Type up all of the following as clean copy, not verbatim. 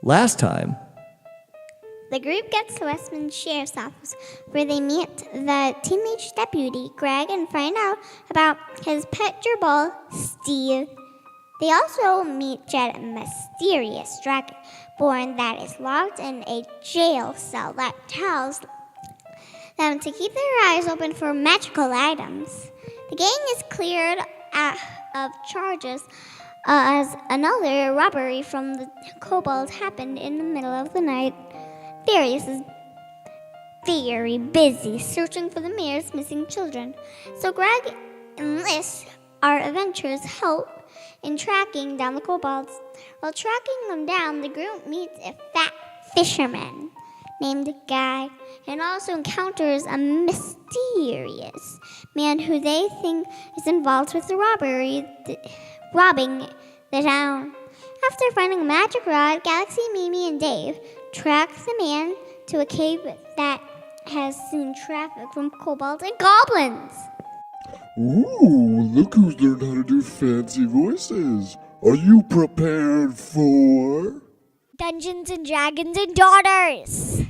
Last time, The group gets to Westmin Sheriff's Office, where they meet the teenage deputy, Greg, and find out about his pet gerbil, Steve. They also meet Jed, a mysterious dragonborn that is locked in a jail cell that tells them to keep their eyes open for magical items. The gang is cleared of charges as another robbery from the kobolds happened in the middle of the night. Darius is very busy searching for the mayor's missing children, so Greg enlists our adventurers' help in tracking down the kobolds. While tracking them down, the group meets a fat fisherman named Guy and also encounters a mysterious man who they think is involved with the robbing the town. After finding a magic rod, Galaxy, Mimi, and Dave track the man to a cave that has seen traffic from kobolds and goblins. Ooh, look who's learned how to do fancy voices. Are you prepared for Dungeons and Dragons and Daughters?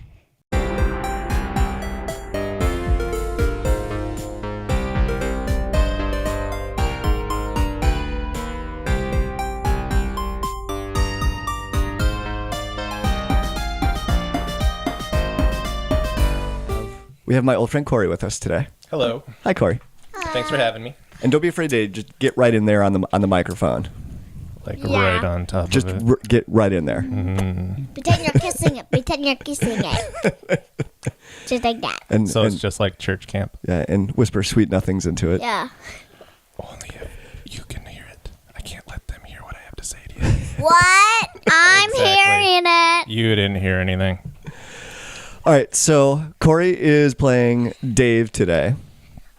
we have my old friend Corey with us today. Hello. Hi, Corey. Thanks for having me. And don't be afraid to just get right in there on the microphone. Like right on top Just of it. get right in there. Pretend you're kissing it. Pretend you're kissing it. Just like that. And So it's just like church camp. yeah, and whisper sweet nothings into it. Yeah. Only if you can hear it. I can't let them hear what I have to say to you. What? I'm Exactly. hearing it. You didn't hear anything. All right, so Corey is playing Dave today.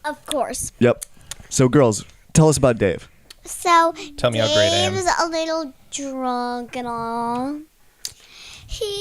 Of course. Yep. So girls, tell us about Dave. So Tell me how great I am. Dave's a little drunk and all. He's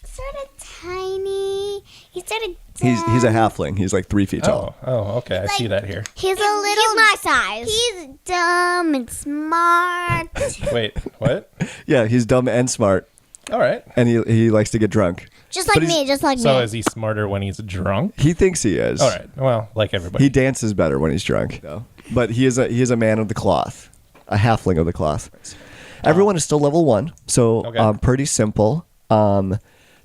sort of tiny. He's sort of He's a halfling. He's like 3 feet tall. Oh, okay. I see that here. He's a little. He's my size. He's dumb and smart. Wait, what? Yeah, he's dumb and smart, All right. and he likes to get drunk. Just like me. Just like So me. is he smarter when he's drunk? He thinks he is. All right. Well, like everybody. He dances better when he's drunk, though. But he is a man of the cloth, a halfling of the cloth. Everyone is still level 1, so Okay. pretty simple.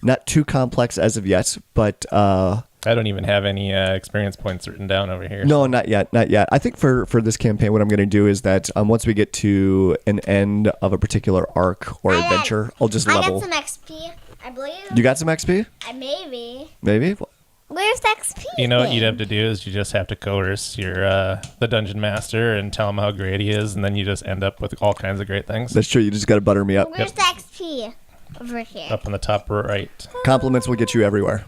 Not too complex as of yet, but I don't even have any experience points written down over here. no, not yet. I think for this campaign, what I'm going to do is that once we get to an end of a particular arc or adventure, I'll just I level. got some XP. I believe. You got some XP? Maybe. Maybe? Where's the XP? You know what you'd have to do is you just have to coerce your the dungeon master and tell him how great he is, and then you just end up with all kinds of great things. That's true. You just got to butter me up. Where's the XP? Over here. Up in the top right. Compliments will get you everywhere.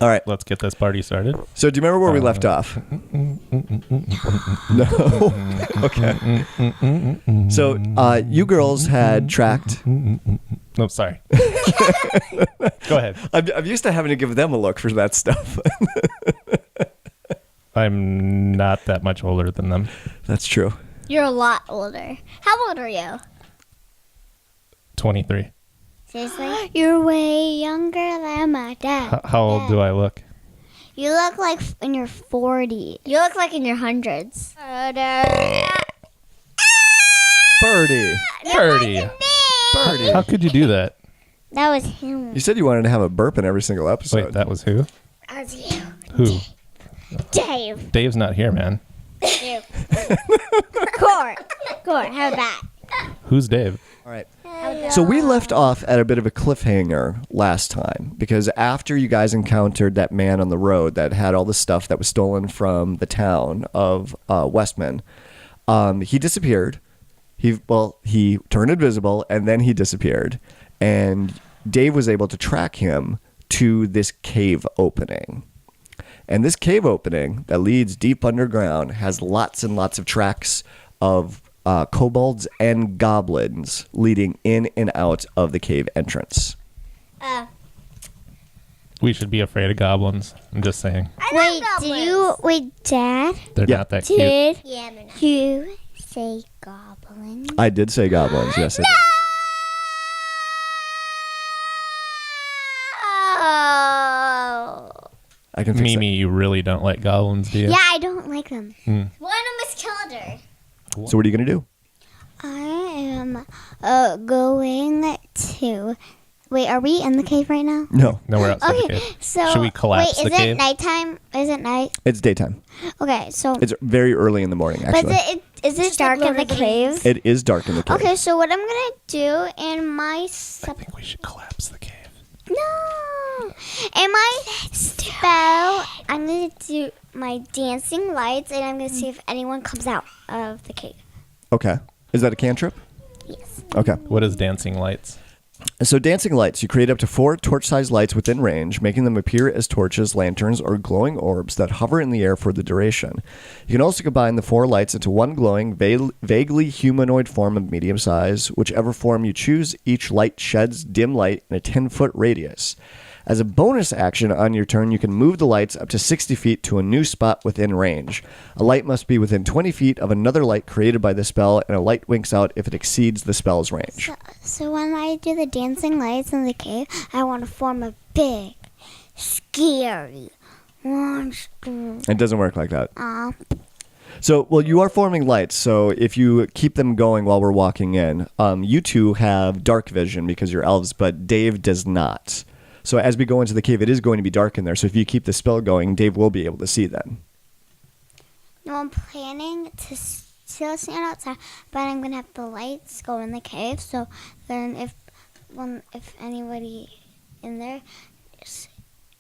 All right. Let's get this party started. So do you remember where we left off? No. Okay. So you girls had tracked. No, sorry. Go ahead. I'm used to having to give them a look for that stuff. I'm not that much older than them. That's true. You're a lot older. How old are you? 23. Seriously? You're way younger than my dad. How old do I look? You look like in your 40s. You look like in your hundreds. Birdie. Birdie. Birdie. How could you do that? That was him. You said you wanted to have a burp in every single episode. Wait, that was who? That was you. Who? Dave. Dave's not here, man. You. Core, how about? Who's Dave? All right. So we left off at a bit of a cliffhanger last time because after you guys encountered that man on the road that had all the stuff that was stolen from the town of Westmin, he disappeared. He turned invisible and then he disappeared. And Dave was able to track him to this cave opening. And this cave opening that leads deep underground has lots and lots of tracks of kobolds and goblins leading in and out of the cave entrance. We should be afraid of goblins. I'm just saying. Wait, Dad? They're not that cute. Did you say say goblins? I did say goblins. Yes, I did. Oh. I can fix Mimi, you really don't like goblins, do you? Yeah, I don't like them. Hmm. One of them is killed her. that. So what are you going to do? I am going to... Wait, are we in the cave right now? No, No, we're outside the Okay, cave. so... Should we collapse wait, the is cave? it nighttime? Is it night? it's daytime. Okay, so... It's very early in the morning, But actually. is it dark in the cave? It is dark in the cave. Okay, so what I'm going to do in my... I think we should collapse the cave. No! In my spell, I'm going to do my dancing lights, and I'm going to see if anyone comes out of the cave. Okay. Is that a cantrip? Yes. Okay. What is dancing lights? So dancing lights, you create up to 4 torch-sized lights within range, making them appear as torches, lanterns, or glowing orbs that hover in the air for the duration. You can also combine the 4 lights into one glowing, vaguely humanoid form of medium size. Whichever form you choose, each light sheds dim light in a 10-foot radius. As a bonus action on your turn, you can move the lights up to 60 feet to a new spot within range. A light must be within 20 feet of another light created by the spell, and a light winks out if it exceeds the spell's range. So when I do the dancing lights in the cave, I want to form a big, scary monster. It doesn't work like that. So, well, you are forming lights, so if you keep them going while we're walking in, you two have dark vision because you're elves, but Dave does not. So as we go into the cave, it is going to be dark in there, so if you keep the spell going, Dave will be able to see then. No, I'm planning to still stand outside, but I'm going to have the lights go in the cave, so then if anybody in there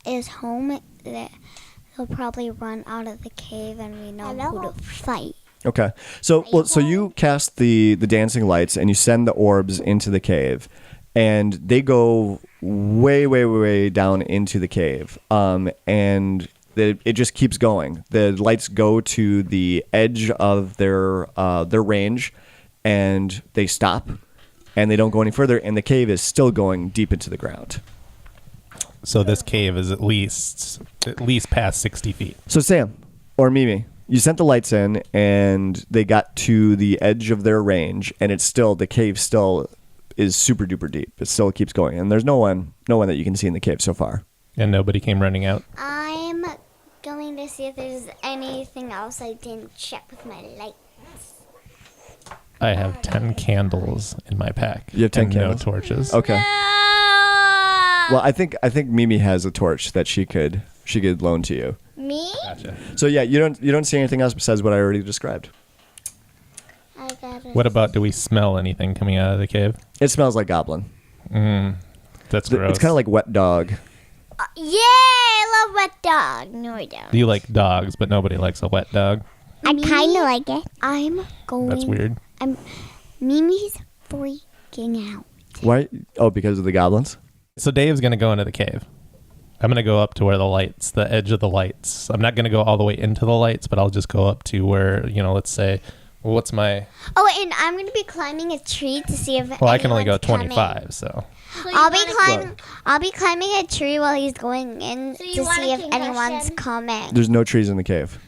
is home, they'll probably run out of the cave and we know who to fight. Okay. So you cast the dancing lights and you send the orbs into the cave, and they go way down into the cave. And it just keeps going. The lights go to the edge of their range, and they stop, and they don't go any further, and the cave is still going deep into the ground. So this cave is at least past 60 feet. So Sam, or Mimi, you sent the lights in, and they got to the edge of their range, and the cave still is super duper deep. It still keeps going, and there's no one that you can see in the cave so far. And nobody came running out. I'm going to see if there's anything else I didn't check with my lights. I have 10 candles in my pack. You have 10 and candles? no torches. Okay. Well, I think Mimi has a torch that she could loan to you. Me? Gotcha. So yeah, you don't see anything else besides what I already described. I got it. What about, do we smell anything coming out of the cave? It smells like goblin. That's gross. It's kind of like wet dog. Yeah, I love wet dog. No, I don't. You like dogs, but nobody likes a wet dog. I kind of like it. I'm going. That's weird. Mimi's freaking out. Why? Oh, because of the goblins? So Dave's going to go into the cave. I'm going to go up to where the edge of the lights. I'm not going to go all the way into the lights, but I'll just go up to where, let's say, what's my... Oh, and I'm going to be climbing a tree to see if Well, I can only go anyone's 25, coming. so... I'll be climbing a tree while he's going in to see if anyone's coming. There's no trees in the cave.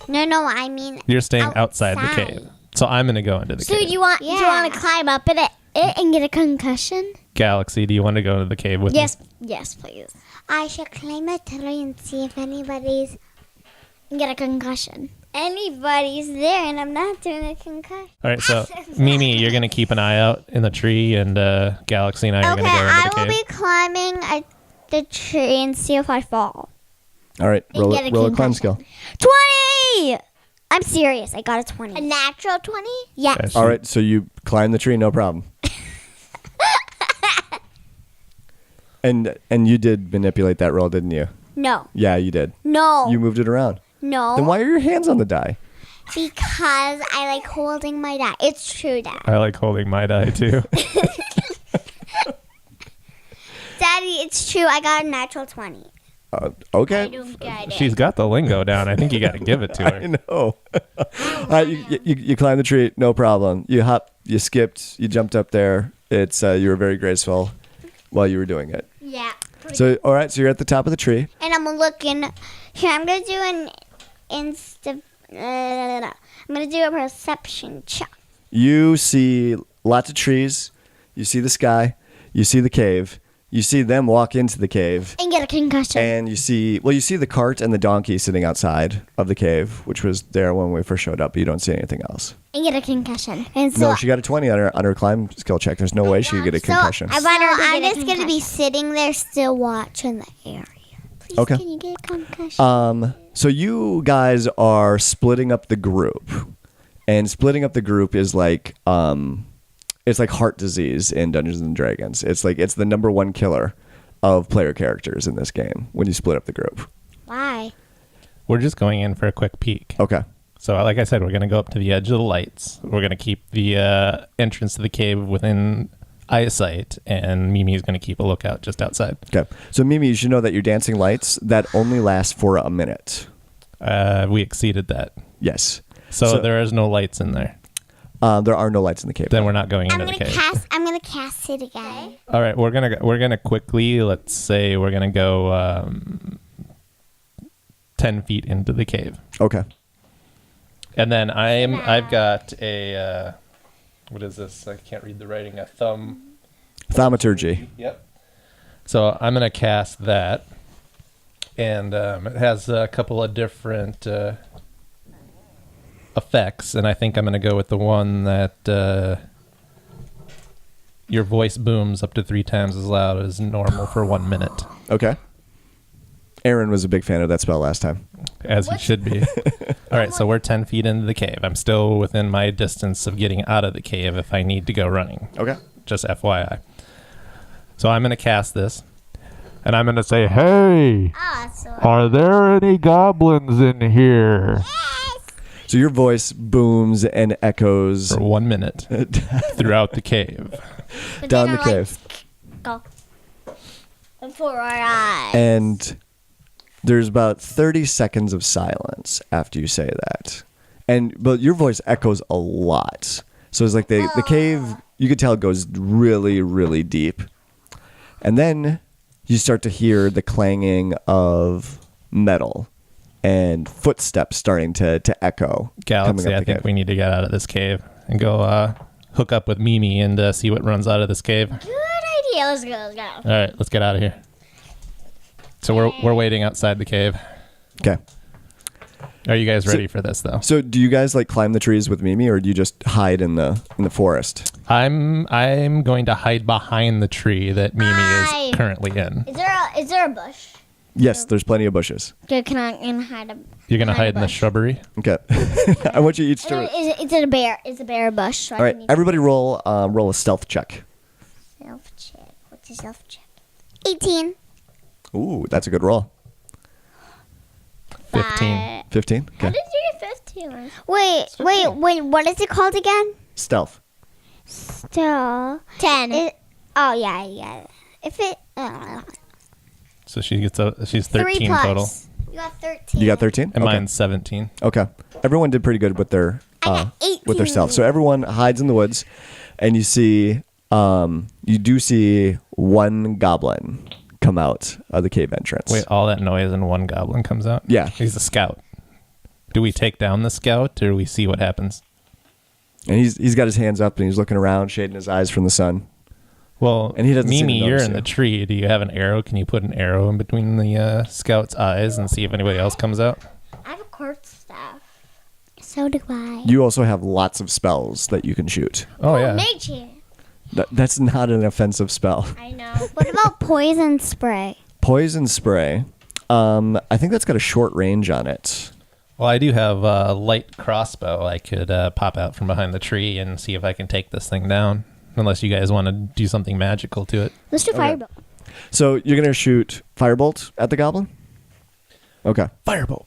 No, I mean You're staying outside the cave. So I'm going to go into the cave. do you want to climb up it and get a concussion? Galaxy, do you want to go into the cave with me? Yes, please. I should climb a tree and see if anybody's get a concussion. Anybody's there, and I'm not doing a concussion. All right, so Mimi, you're going to keep an eye out in the tree, and Galaxy and I are going to go into I the will cave. be climbing the tree and see if I fall. All right, roll get a a climb concussion. skill. 20! I'm serious. I got a 20. A natural 20? Yes. Yes. All right, so you climb the tree, no problem. And you did manipulate that roll, didn't you? No. Yeah, you did. No. You moved it around. No. Then why are your hands on the die? Because I like holding my die. It's true, Dad. I like holding my die, too. Daddy, it's true. I got a natural 20. Okay. don't get She's got the lingo down. I think you got to give it to her. I know. All right, you climbed the tree, no problem. You hopped, you skipped, you jumped up there. It's you were very graceful while you were doing it. Yeah. So all right, so you're at the top of the tree. And I'm looking. Here, I'm going to do an I'm going to do a perception check. You see lots of trees. You see the sky. You see the cave. You see them walk into the cave. And get a concussion. And you see the cart and the donkey sitting outside of the cave, which was there when we first showed up, but you don't see anything else. And get a concussion. And so No, she got a 20 on her climb skill check. There's no way she could get a concussion. I'm just going to be sitting there still watching the area. Please, Okay. can you get a concussion? So you guys are splitting up the group. And splitting up the group is like it's like heart disease in Dungeons and Dragons. It's the number one killer of player characters in this game when you split up the group. Why? We're just going in for a quick peek. Okay. So like I said, we're going to go up to the edge of the lights. We're going to keep the entrance to the cave within eyesight, and Mimi's going to keep a lookout just outside. Okay. So Mimi, you should know that your dancing lights, that only last for a minute. We exceeded that. Yes. So there is no lights in there. There are no lights in the cave. Then we're not going into the cave. I'm gonna cast it again. All right, we're gonna quickly. Let's say we're gonna go 10 feet into the cave, Okay. and then I've got a what is this? I can't read the writing. A Thaumaturgy. Yep. So I'm gonna cast that, and it has a couple of different effects, and I think I'm going to go with the one that your voice booms up to 3 times as loud as normal for 1 minute, Okay. Aaron was a big fan of that spell last time. as he should be. All right, so we're 10 feet into the cave. I'm still within my distance of getting out of the cave if I need to go running. Okay. Just FYI. So I'm going to cast this, and I'm going to say, "Hey, are there any goblins in here?" So your voice booms and echoes For 1 minute throughout the cave. down the cave. Go. Before our eyes. And there's about 30 seconds of silence after you say that. But your voice echoes a lot. So it's like the cave, you could tell it goes really, really deep. And then you start to hear the clanging of metal and footsteps starting to echo. Galaxy, I think we need to get out of this cave and go hook up with Mimi and see what runs out of this cave. Good idea. Let's go. All right, let's get out of here. So we're waiting outside the cave. Okay. Are you guys ready for this though? So do you guys like climb the trees with Mimi, or do you just hide in the forest? I'm going to hide behind the tree that Mimi is currently in. Is there a bush? Yes, there's plenty of bushes. Good. Can I hide a? You're gonna hide in the bush. shrubbery. Okay. I want you each to. Is it a bear? It's a bear bush. So All right, everybody roll a stealth check. Self check. What's a self check? 18. Ooh, that's a good roll. 15. 15? How Okay. did you get 15? Wait. What is it called again? Stealth. Still 10. Oh yeah. If it. So she's 3 13 plus. total, You got 13. You got 13? and Okay. mine's 17. Okay. Everyone did pretty good with their I got with their 18. stealth. So everyone hides in the woods, and you do see one goblin come out of the cave entrance. Wait, all that noise and one goblin comes out? Yeah. He's a scout. Do we take down the scout, or do we see what happens? And he's got his hands up and he's looking around, shading his eyes from the sun. Well, And he doesn't seem to Mimi, you're notice in you. the tree. Do you have an arrow? Can you put an arrow in between the scout's eyes and see if anybody else comes out? I have a quartz staff. So do I. You also have lots of spells that you can shoot. Oh, yeah. Mage hand. That's not an offensive spell. I know. What about poison spray? Poison spray. I think that's got a short range on it. Well, I do have a light crossbow. I could pop out from behind the tree and see if I can take this thing down. Unless you guys want to do something magical to it. Let's do fireball. So you're gonna shoot firebolt at the goblin? Okay. Firebolt.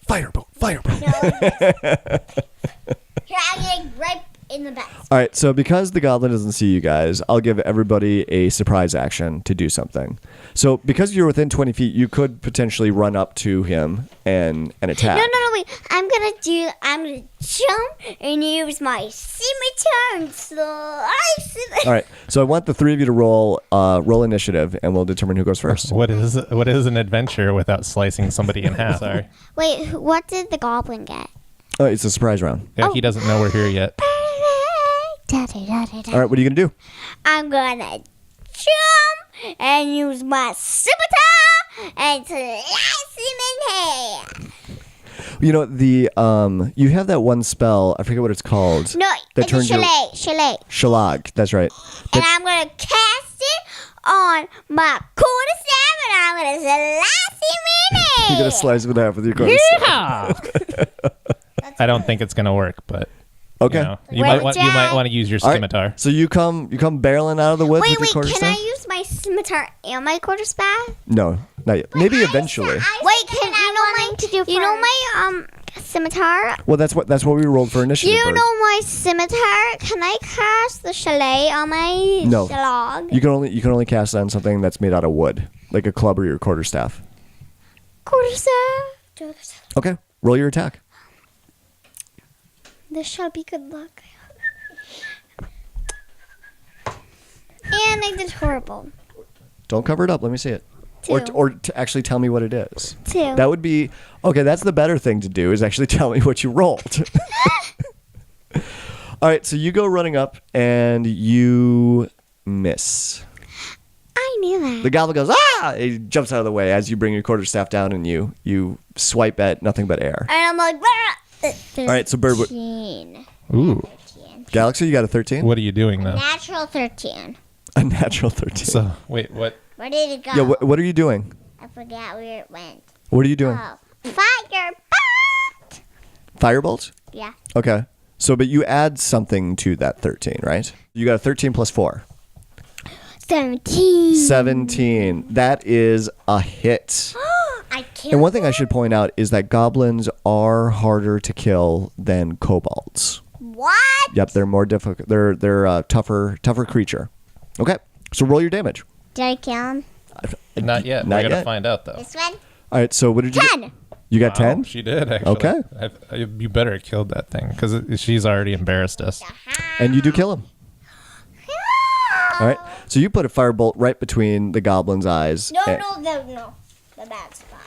Here, I'm getting right in the back. All right. So because the goblin doesn't see you guys, I'll give everybody a surprise action to do something. So because you're within 20 feet, you could potentially run up to him and attack. No, wait. I'm gonna jump and use my scimitar and slice it. All right. So I want the three of you to roll initiative, and we'll determine who goes first. What is an adventure without slicing somebody in half? Sorry. Wait, what did the goblin get? Oh, it's a surprise round. Yeah, he doesn't know we're here yet. Da, da, da, da, da. All right, what are you gonna do? I'm gonna jump and use my scimitar and slice him in half. You know the you have that one spell. I forget what it's called. No, that it's a turns your- chalet. Shalag. That's right. And I'm gonna cast it on my quarterstaff, and I'm gonna slice him in half. You're gonna slice it in half with your quarterstaff. I don't think it's gonna work, but Okay. you know, you Wait, might want to use your All right. scimitar. So you come barreling out of the woods Wait, with your can quarterstaff? I use my scimitar and my quarterstaff? No, not yet. Maybe eventually. Wait, can you know my scimitar? Well, that's what we rolled for initiative. You Bird. know my scimitar? Can I cast the chalet on my No. log? You can only cast it on something that's made out of wood, like a club or your quarterstaff. Quarterstaff. Okay, roll your attack. This shall be good luck. And I did horrible. Don't cover it up. Let me see it. Two. Or to actually tell me what it is. 2. That would be okay. That's the better thing to do is actually tell me what you rolled. All right, so you go running up and you miss. I knew that. The goblin goes ah! He jumps out of the way as you bring your quarterstaff down and you swipe at nothing but air. And I'm like, All right, so Bird, 13. Ooh, Galaxy, you got a 13. what are you doing though? Natural 13. A natural 13. So wait, what? Where did it go? Yeah, what are you doing? I forgot where it went. What are you doing? Oh, fire! Firebolt? Yeah. Okay. So, but you add something to that 13, right? You got a 13 plus 4. 17. 17. That is a hit. I killed And one thing I should point out is that goblins are harder to kill than kobolds. What? Yep, they're more difficult. They're a tougher creature. Okay, so roll your damage. Did I kill him? Not yet. Not We're gonna yet. find out though. This one? All right, so what did you 10. get? You got 10? She did actually. Okay. You better have killed that thing because she's already embarrassed us. And you do kill him. All right, so you put a firebolt right between the goblin's eyes. No. and- The bad spot.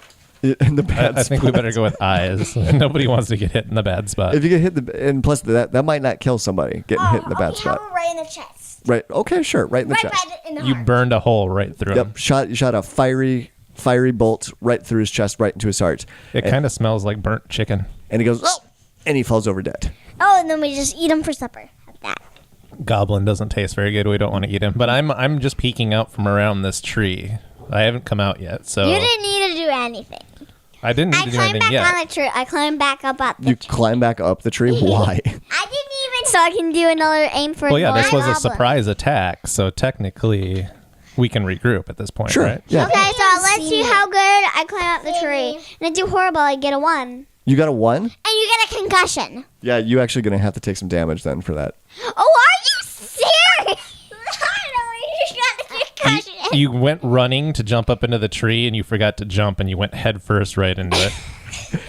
In the bad I think we spot. better go with eyes. Nobody wants to get hit in the bad spot. If you get hit, and plus that might not kill somebody getting hit in the bad spot. How about right in the chest? Right. Okay. Sure. Right in the Right chest. in the You heart. burned a hole right through him. Yep. You shot a fiery bolt right through his chest, right into his heart. It kind of smells like burnt chicken. And he goes, oh, and he falls over dead. Oh, and then we just eat them for supper. Have that. Goblin doesn't taste very good. We don't want to eat him. But I'm just peeking out from around this tree. I haven't come out yet, so You didn't need to do anything. I didn't need I to do climbed anything back yet. on the tree. I climbed back up the You tree. climb back up the tree. Why? I didn't even. So I can do another aim for Well, yeah, this was a goblin. surprise attack, so technically we can regroup at this point, Sure. right? Yeah. Okay, so let's see how good I climb up the tree. And I do horrible. I get a 1. And You got a 1? you get a concussion. Yeah. You actually gonna have to take some damage then for that. Oh, are you serious? I don't know. You just got the concussion. You went running to jump up into the tree, and you forgot to jump, and you went head first right into it.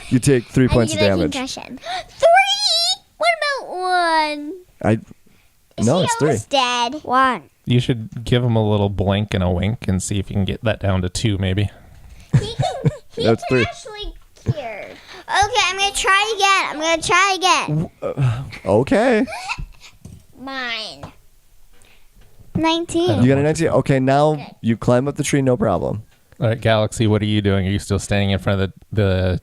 You take 3 points of I get a damage. concussion. 3? What about 1? No, it's 3. Almost dead. 1. You should give him a little blink and a wink and see if you can get that down to 2, maybe. He That's 3. actually cured. Okay, I'm gonna try again. Okay. Mine. 19. You got a 19. Okay, now you climb up the tree, no problem. All right, Galaxy, what are you doing? Are you still standing in front of the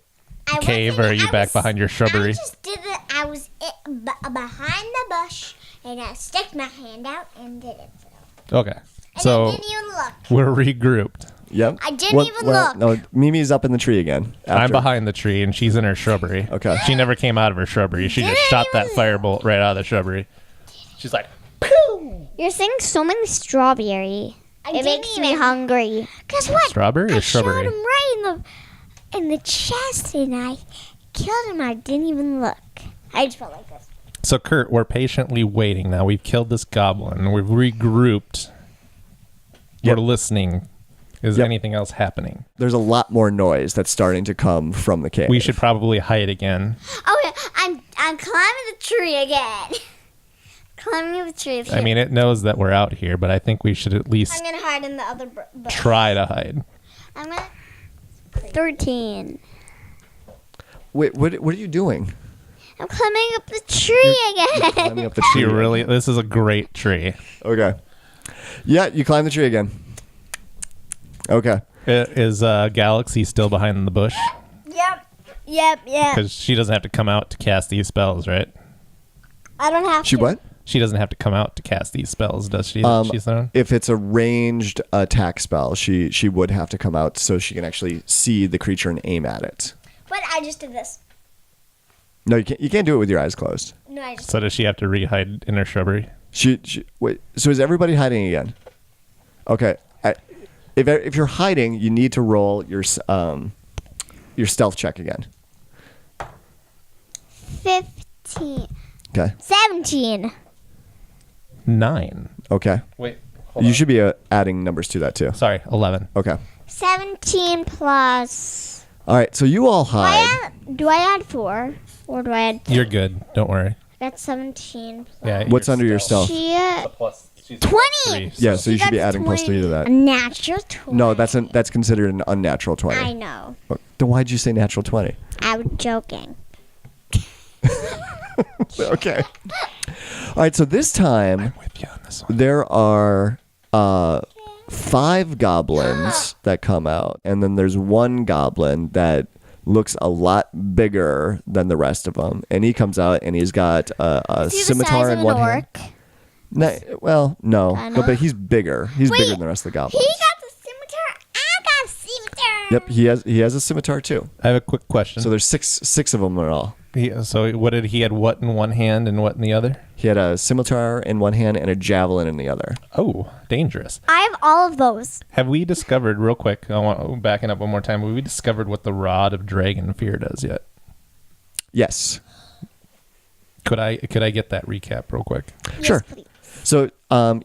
cave, or are you back behind your shrubbery? I just did it. I was behind the bush, and I stuck my hand out and did it. Okay, And I so didn't even look. we're regrouped. Yep. I didn't even look. No, Mimi's up in the tree again. I'm after. behind the tree, and she's in her shrubbery. Okay. She never came out of her shrubbery. She just shot that firebolt right out of the shrubbery. She's like, You're saying so many strawberry. It makes me hungry. Guess what? strawberry or I shot shrubbery? him right in the chest, and I killed him. I didn't even look. I just felt like this. So, Kurt, we're patiently waiting now. We've killed this goblin. We've regrouped. Yep. We're listening. Is Yep. anything else happening? There's a lot more noise that's starting to come from the cave. We should probably hide again. Okay, I'm climbing the tree again. Climbing the tree. I mean, it knows that we're out here, but I think we should at I'm least gonna hide in the other bush. try to hide. I'm gonna. 13. Wait, what are you doing? I'm climbing up the tree again. Climbing up the She tree. really. This is a great tree. Okay. Yeah, you climb the tree again. Okay. Is Galaxy still behind the bush? Yep. Because she doesn't have to come out to cast these spells, right? I don't have She to. what? She doesn't have to come out to cast these spells, does she? She's thrown? If it's a ranged attack spell, she would have to come out so she can actually see the creature and aim at it. But I just did this. No, you can't do it with your eyes closed. No, I just. So does she have to re-hide in her shrubbery? She wait. So is everybody hiding again? Okay. If you're hiding, you need to roll your stealth check again. 15. Okay. 17. 9. Okay. Wait. You should be adding numbers to that too. Sorry, 11. Okay. 17 plus. All right. So you all hide. Do I add 4? Or do I add 2? You're good. Don't worry. That's 17 plus. Yeah. What's under your stealth? She, She's 20! Yeah. So you should be got adding plus 3 to A that. natural 20. No, that's considered an unnatural 20. I know. Then why'd you say natural 20? I was joking. Okay. All right. So this time with you on this one. there are 5 goblins that come out, and then there's one goblin that looks a lot bigger than the rest of them, and he comes out and he's got a Is he the scimitar size in of one an hand. orc? Well, no, Kinda. but he's bigger. He's bigger Wait, than the rest of the He goblins. got the scimitar. I got a scimitar. Yep, he has a scimitar too. I have a quick question. So there's six of them in all. So what did he had? What in one hand and what in the other? He had a scimitar in one hand and a javelin in the other. Oh, dangerous. I have all of those. Have we discovered real quick? I want backing up one more time. Have we discovered what the Rod of Dragon Fear does yet? Yes. Could I get that recap real quick? Sure. Yes, please. So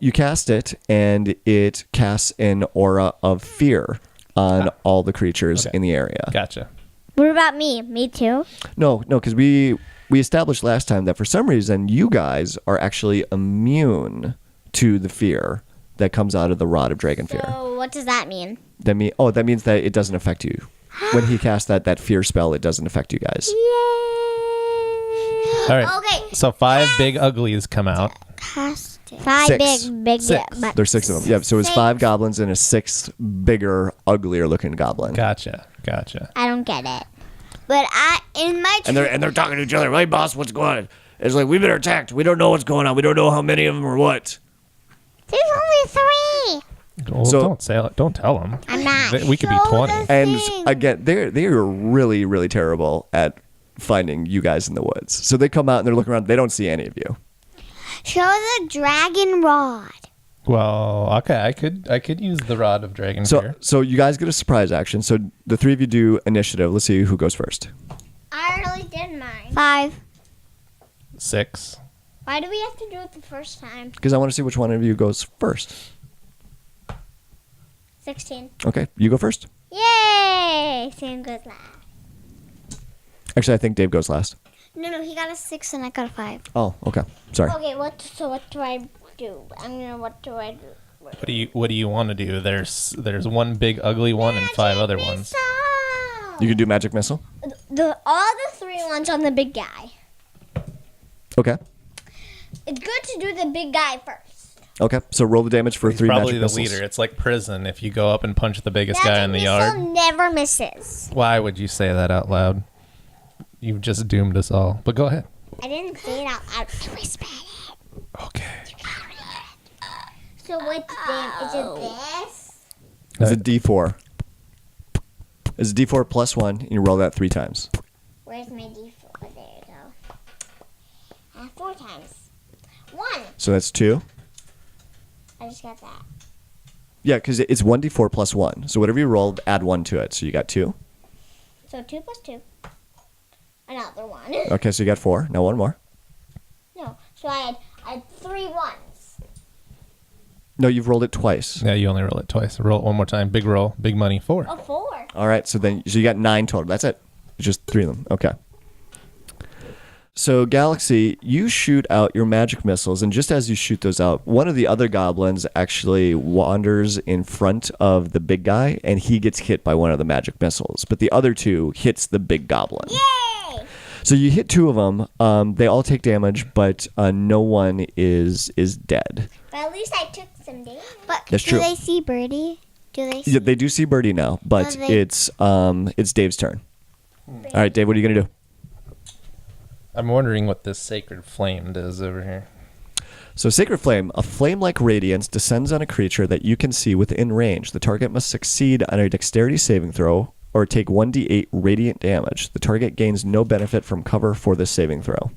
you cast it, and it casts an aura of fear on all the creatures Okay. in the area. Gotcha. What about me? Me too? No, because we established last time that for some reason you guys are actually immune to the fear that comes out of the Rod of Dragon Fear. So what does that mean? That means that it doesn't affect you. When he casts that fear spell, it doesn't affect you guys. Yay! All right. Okay. So 5 big uglies come out. Five 6. big. Six. But There's 6 of them. Yep. So it's 6. 5 goblins and a 6th bigger, uglier looking goblin. Gotcha. I don't get it. But in my And they're talking to each other. Hey, boss, what's going on? It's like, we've been attacked. We don't know what's going on. We don't know how many of them or what. there's only 3. Well, So- don't tell them. I'm not. We could be Show 20. the And thing. again, they are really, really terrible at finding you guys in the woods. So they come out and they're looking around. They don't see any of you. Show the dragon rod. Well, okay. I could use the Rod of Dragon Fear. So you guys get a surprise action. So the 3 of you do initiative. Let's see who goes first. I already did mine. 5. 6. Why do we have to do it the first time? Because I want to see which one of you goes first. 16. Okay, you go first. Yay! Sam goes last. Actually, I think Dave goes last. No, he got a 6 and I got a 5. Oh, okay. Sorry. Okay, what do I do? What do I do? What do you want to do? There's one big ugly one and 5 other ones. You can do magic missile. All the 3 ones on the big guy. Okay. It's good to do the big guy first. Okay. So roll the damage for He's 3 probably magic the missiles. leader. It's like prison. If you go up and punch the biggest guy in the yard. Never misses. Why would you say that out loud? You've just doomed us all. But go ahead. I didn't say it out loud. I whispered it. Okay. So what's Is it this? It's a D4. It's a D4 plus 1, and you roll that 3 times. Where's my D4? There you go. 4 times. 1. So that's 2. I just got that. Yeah, because it's 1D4 plus 1. So whatever you rolled, add 1 to it. So you got 2. So 2 plus 2. Another 1. Okay, so you got 4. Now 1 more. No. So I had 3 1s. No, you've rolled it twice. Yeah, you only roll it twice. Roll it one more time. Big roll. Big money. 4. Oh, 4. All right, so you got 9 total. That's it. It's just 3 of them. Okay. So Galaxy, you shoot out your magic missiles, and just as you shoot those out, one of the other goblins actually wanders in front of the big guy, and he gets hit by one of the magic missiles. But the other 2 hits the big goblin. Yay! So you hit 2 of them. They all take damage, but no one is dead. But at least I took some damage. But That's do true. they see Birdie? Do they see? Yeah, they do see Birdie now, but it's Dave's turn. All right, Dave, what are you gonna do? I'm wondering what this sacred flame does over here. So Sacred Flame, a flame-like radiance descends on a creature that you can see within range. The target must succeed on a dexterity saving throw or take 1d8 radiant damage. The target gains no benefit from cover for this saving throw.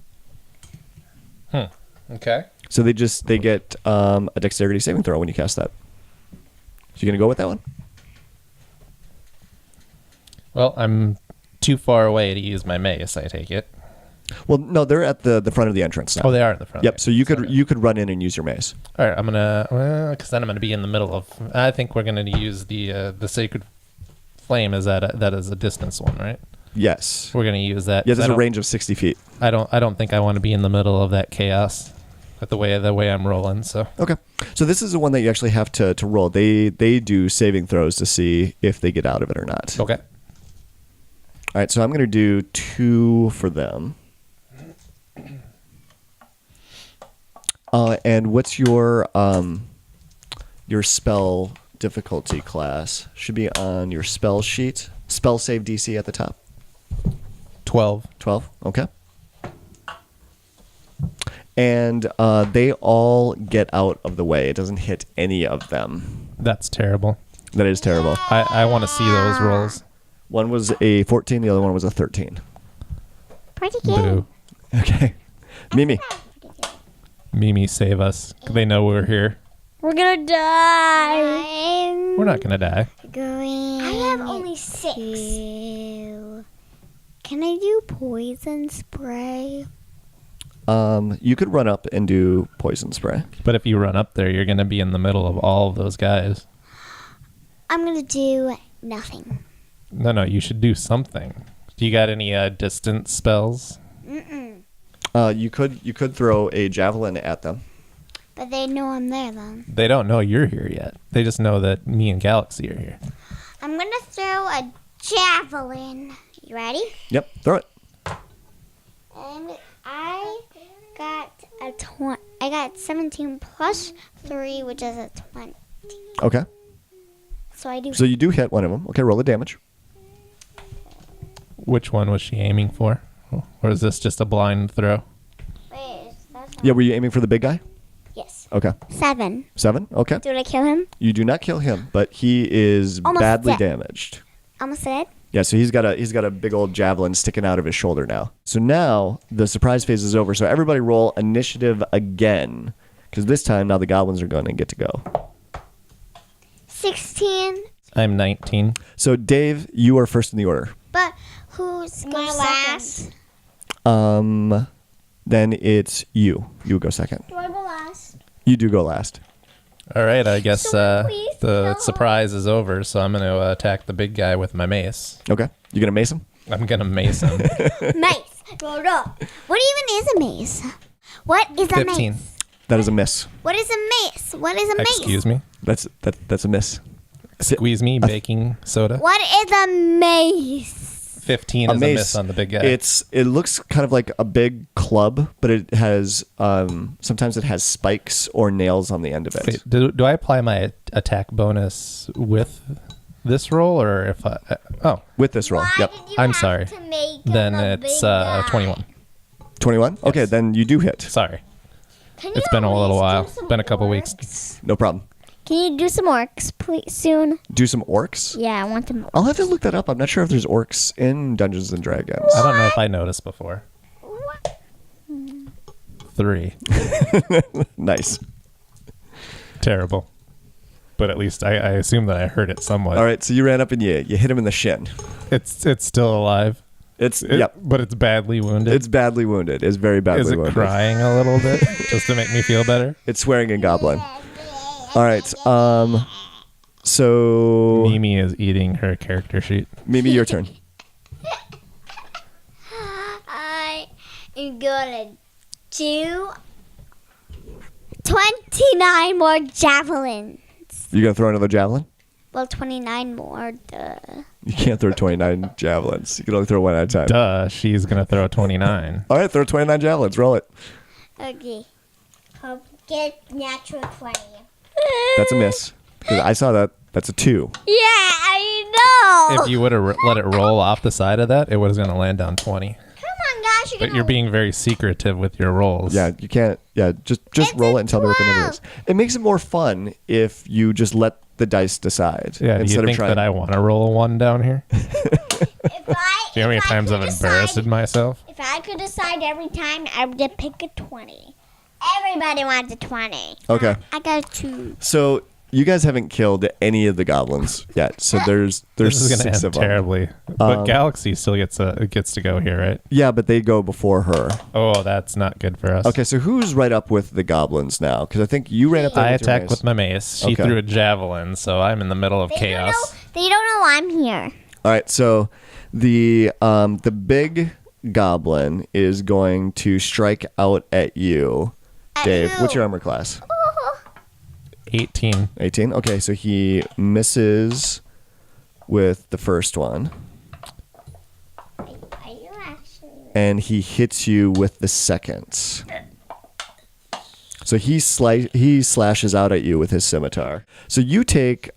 Okay. So they get a dexterity saving throw when you cast that. So you gonna go with that one? Well, I'm too far away to use my mace, I take it. Well, no, they're at the front of the entrance now. Oh, they are at the front. Yep. So you could run in and use your mace. All right, I'm gonna, because then I'm gonna be in the middle of. I think we're gonna use the sacred flame. Is that is a distance one, right? Yes. We're gonna use that. Yeah, there's a range of 60 feet. I don't think I want to be in the middle of that chaos, with the way I'm rolling. So Okay. So this is the one that you actually have to roll. They do saving throws to see if they get out of it or not. okay. All right. So I'm gonna do 2 for them. And what's your spell difficulty class? Should be on your spell sheet. Spell save DC at the top. 12. 12. Okay. And they all get out of the way. It doesn't hit any of them. That's terrible. That is terrible. I want to see those rolls. One was a 14. The other one was a 13. Pretty good. Boo. Okay. Mimi. Mimi, save us. They know we're here. We're gonna die. We're not gonna die. I have only 6. Can I do poison spray? You could run up and do poison spray. But if you run up there, you're gonna be in the middle of all of those guys. I'm gonna do nothing. No, you should do something. Do you got any distance spells? You could throw a javelin at them. But they know I'm there then. They don't know you're here yet. They just know that me and Galaxy are here. I'm gonna throw a javelin. You ready? Yep. Throw it. And I got 17 plus 3, which is a 20. Okay. So I do. So you do hit one of them. Okay. Roll the damage. Which one was she aiming for? Or is this just a blind throw? Wait, that's not. Yeah. Were you aiming for the big guy? Yes. Okay. 7. 7. Okay. Did I kill him? You do not kill him, but he is Almost badly dead. damaged. Almost dead. Yeah, so he's got a big old javelin sticking out of his shoulder now. So now the surprise phase is over. So everybody roll initiative again, because this time now the goblins are going to get to go. 16. I'm 19. So Dave, you are first in the order. But who's my last? Then it's you. You go second. Do I go last? You do go last. All right, I guess So please the no. surprise is over, so I'm going to attack the big guy with my mace. Okay. You gonna mace him? I'm going to mace him. Mace. Roll up. What even is a mace? What is a 15. mace? That is a miss. What is a mace? What is a mace? Excuse me? That's a miss. Squeeze me, baking soda. What is a mace? 15 is a miss on the big guy. It looks kind of like a big club, but it has sometimes it has spikes or nails on the end of it. Wait, do I apply my attack bonus with this roll, or if I... oh, With this roll. Why Yep. did you I'm have sorry. to make then him a it's big guy? 21. 21? Okay, Yes. then you do hit. Sorry. Can It's you been a at little least while. do some Been a couple orcs? weeks. No problem. Can you do some orcs, please, soon? Do some orcs? Yeah, I want them. I'll have to look that up. I'm not sure if there's orcs in Dungeons and Dragons. I don't know if I noticed before. 3. Nice. Terrible. But at least I assume that I heard it somewhat. All right, so you ran up and you hit him in the shin. It's still alive. Yep. But it's badly wounded. It's badly wounded. It's very badly Is it wounded. crying a little bit just to make me feel better? It's swearing in Goblin. All right. So Mimi is eating her character sheet. Mimi, your turn. I am gonna do 29 more javelins. You gonna throw another javelin? Well, 29 more. Duh. You can't throw 29 javelins. You can only throw one at a time. Duh, she's going to throw 29. All right, throw 29 javelins. Roll it. Okay. Hope get natural 20. That's a miss. 'Cause I saw that. That's a 2. Yeah, I know. If you would have let it roll off the side of that, it was going to land on 20. Come on, guys. But you're being very secretive with your rolls. Yeah, you can't. Yeah, just roll it and tell me what the number is. It makes it more fun if you just let the dice decide. Yeah, do you think that I want to roll a 1 down here? Do you know how many times I've embarrassed myself? If I could decide every time, I would pick a 20. Everybody wants a 20. Okay. I got a 2. So you guys haven't killed any of the goblins yet. So there's This is going 6 to of end them. terribly. But Galaxy still gets to go here, right? Yeah, but they go before her. Oh, that's not good for us. Okay, so who's right up with the goblins now? Because I think you ran up there I with your attacked mace. with my mace. She Okay. threw a javelin, so I'm in the middle of chaos. They don't know I'm here. All right, so the big goblin is going to strike out at you. Dave, who? what's your armor class? 18. 18? Okay, so he misses with the first one, Are you actually? and he hits you with the second. So he slashes out at you with his scimitar. So you take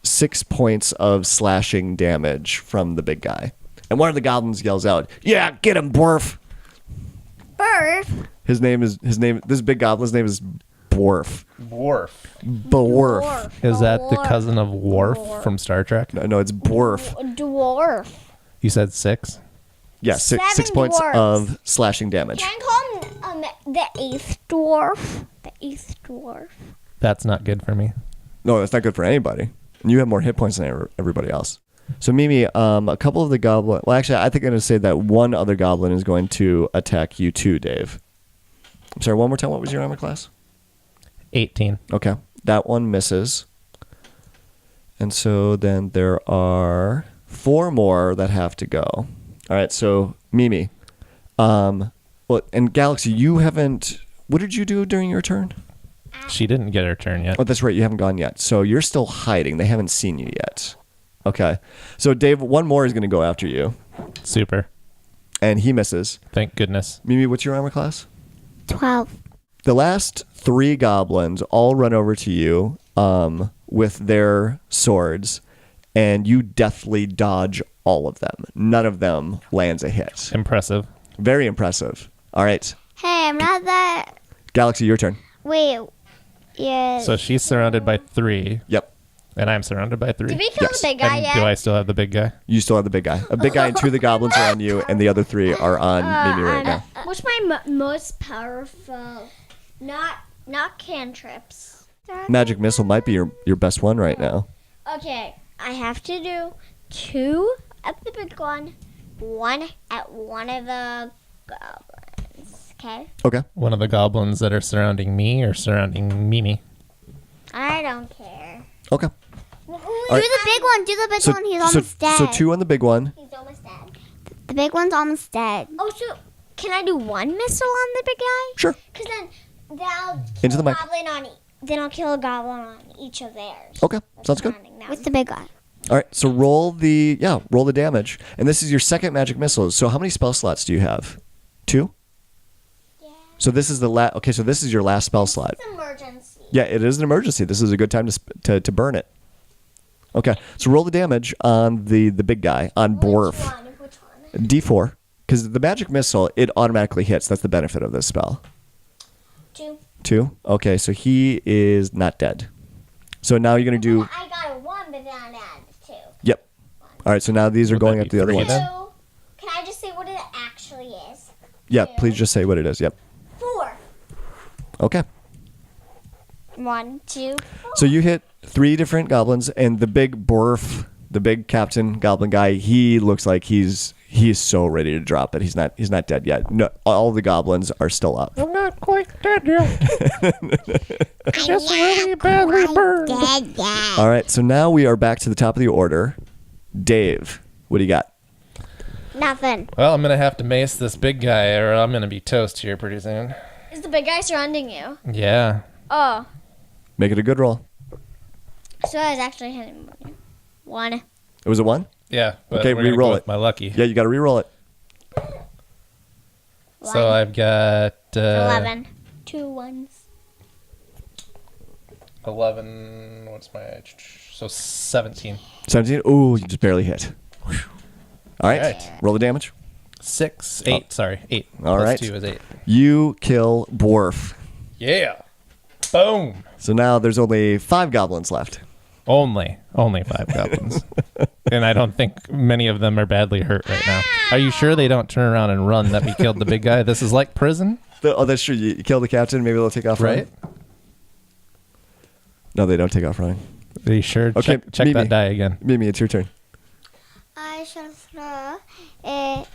6 points of slashing damage from the big guy. And one of the goblins yells out, "Yeah, get him, Borf!" Birth. This big goblin's name is Borf. Borf. Is that the cousin of Worf from Star Trek? No, it's Borf. Dwarf. You said 6? Yeah, six 7 points dwarfs. of slashing damage. Can I call him the 8th dwarf? The 8th dwarf. That's not good for me. No, that's not good for anybody. And you have more hit points than everybody else. So Mimi, a couple of the goblin. Well, actually, I think I'm going to say that one other goblin is going to attack you too, Dave. I'm sorry. One more time. What was your armor class? 18. Okay, that one misses. And so then there are 4 more that have to go. All right. So Mimi, well, and Galaxy, you haven't. What did you do during your turn? She didn't get her turn yet. Oh, that's right. You haven't gone yet. So you're still hiding. They haven't seen you yet. Okay. So, Dave, one more is going to go after you. Super. And he misses. Thank goodness. Mimi, what's your armor class? 12. The last 3 goblins all run over to you with their swords, and you deftly dodge all of them. None of them lands a hit. Impressive. Very impressive. All right. Hey, I'm not that. Galaxy, your turn. Wait. Yeah. So she's surrounded by 3, Yep. and I'm surrounded by 3. Did we kill Yes. the big guy And yet? do I still have the big guy? You still have the big guy. A big guy and 2 of the goblins are on you, and the other 3 are on Mimi right now. What's my most powerful? Not cantrips. Magic missile might be your best one right now. Okay, I have to do 2 at the big one, 1 at one of the goblins. Okay. Okay. One of the goblins that are surrounding me or surrounding Mimi? I don't care. Okay. Do the big one. Do the big one. He's almost dead. So 2 on the big one. He's almost dead. The big one's almost dead. Oh, so can I do 1 missile on the big guy? Sure. Because then I'll kill Into the a mic. goblin on then I'll kill a goblin on each of theirs. Okay. Sounds good. With the big guy. All right. So roll the damage. And this is your second magic missile. So how many spell slots do you have? 2? Yeah. So this is the last. Okay. So this is your last spell slot. It's an emergency. Yeah, it is an emergency. This is a good time to burn it. Okay. So roll the damage on the big guy on Borf. Which one? D4. Because the magic missile, it automatically hits. That's the benefit of this spell. 2. 2. Okay. So he is not dead. So now you're gonna do. I got a 1, but then I added 2. Yep. All right. So now these are Would going that up be the other 3 ones. then? 2. Can I just say what it actually is? Yeah. Please just say what it is. Yep. 4. Okay. 1, 2. So you hit 3 different goblins, and the big Borf, the big Captain Goblin guy, he looks like he's so ready to drop it. He's not dead yet. No, all the goblins are still up. I'm not quite dead yet. Just really badly burned. All right, so now we are back to the top of the order. Dave, what do you got? Nothing. Well, I'm going to have to mace this big guy, or I'm going to be toast here pretty soon. Is the big guy surrounding you? Yeah. Oh. Make it a good roll. So I was actually hitting 1. It was a 1? Yeah. But Okay, we're gonna re-roll go it. with my lucky. Yeah, you got to re-roll it. So I've got 11. 2 ones. 11. What's my... So 17. 17. Ooh, you just barely hit. All right. Alright. Roll the damage. 6, 8. Sorry, 8. All Plus right. 2 is 8. You kill Dwarf. Yeah. Boom. So now there's only 5 goblins left. Only 5 goblins. And I don't think many of them are badly hurt right now. Are you sure they don't turn around and run that we killed the big guy? This is like prison? Oh, that's true. You kill the captain. Maybe they'll take off running. Right? No, they don't take off running. Are you sure? Okay, Check Mimi. that die again. Mimi, it's your turn. I shall throw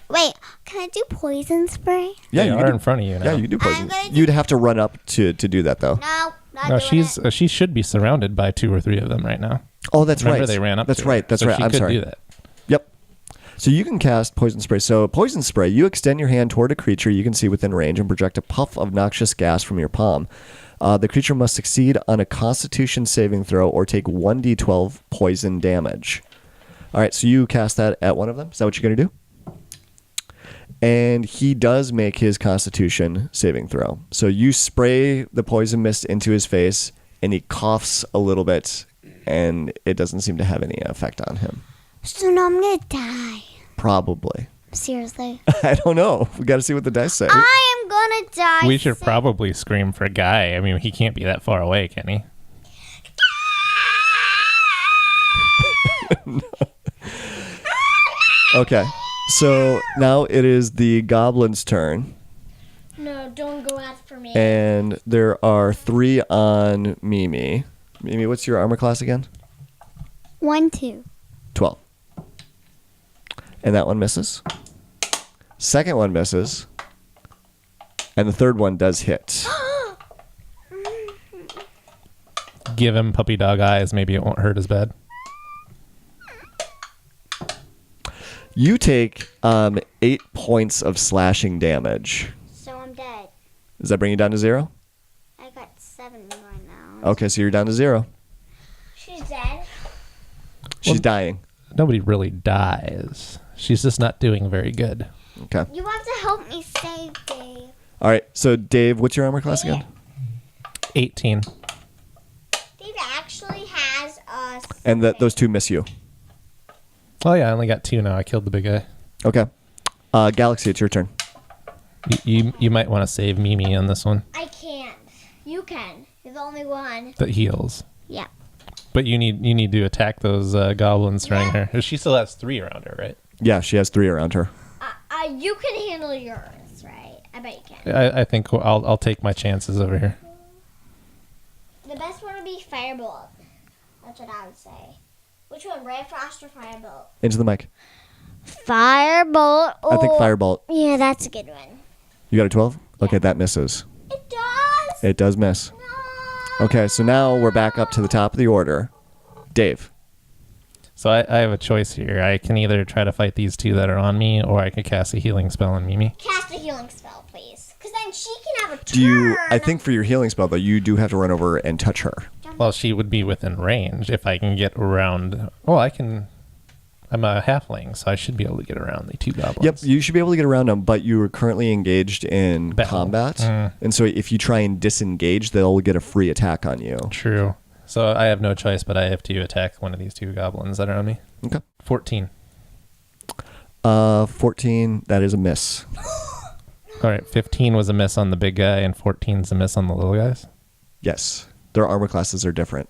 wait, can I do poison spray? Yeah, They you are can in front of you now. Yeah, you can do poison. gonna do- You'd have to run up to do that, though. No, not No, doing she's it. she should be surrounded by 2 or 3 of them right now. Oh, that's Remember right. they ran up That's to her. right. That's So right. she I'm could sorry. do that. Yep. So you can cast poison spray. So poison spray, you extend your hand toward a creature you can see within range and project a puff of noxious gas from your palm. The creature must succeed on a Constitution saving throw or take 1d12 poison damage. All right, so you cast that at one of them. Is that what you're going to do? And he does make his Constitution saving throw. So you spray the poison mist into his face, and he coughs a little bit, and it doesn't seem to have any effect on him. So now I'm gonna die. Probably. Seriously. I don't know. We got to see what the dice say. I am gonna die. We should probably scream for Guy. I mean, he can't be that far away, can he? Okay. So now it is the goblin's turn, No, don't go after me. and there are 3 on Mimi. Mimi, what's your armor class again? 1, 2. 12. And that one misses. Second one misses. And the third one does hit. Give him puppy dog eyes. Maybe it won't hurt as bad. You take 8 points of slashing damage. So I'm dead. Does that bring you down to 0? I got 7 right now. Okay, so you're down to 0. She's dead. She's dying. Nobody really dies. She's just not doing very good. Okay. You have to help me save Dave. All right, so Dave, what's your armor class again? 18. Dave actually has a. And those 2 miss you. Oh, yeah, I only got 2 now. I killed the big guy. Okay. Galaxy, it's your turn. You might want to save Mimi on this one. I can't. You can. You're the only one. That heals. Yeah. But you need to attack those goblins surrounding her. She still has 3 around her, right? Yeah, she has 3 around her. You can handle yours, right? I bet you can. I think I'll take my chances over here. The best one would be Firebolt. That's what I would say. Which one, Red Frost or Firebolt? Into the mic. Firebolt. I think Firebolt. Yeah, that's a good one. You got a 12? Okay, that misses. It does. It does miss. No. Okay, so now we're back up to the top of the order. Dave. So I have a choice here. I can either try to fight these 2 that are on me, or I could cast a healing spell on Mimi. Cast a healing spell, please. Because then she can have a turn. Do you? I think for your healing spell, though, you do have to run over and touch her. Well, she would be within range if I can get around. Oh, I can. I'm a halfling, so I should be able to get around the 2 goblins. Yep, you should be able to get around them, but you are currently engaged in Battle. combat. And so if you try and disengage, they'll get a free attack on you. True. So I have no choice, but I have to attack one of these 2 goblins that are on me. Okay. 14. 14, that is a miss. All right, 15 was a miss on the big guy, and 14's a miss on the little guys. Yes. Their armor classes are different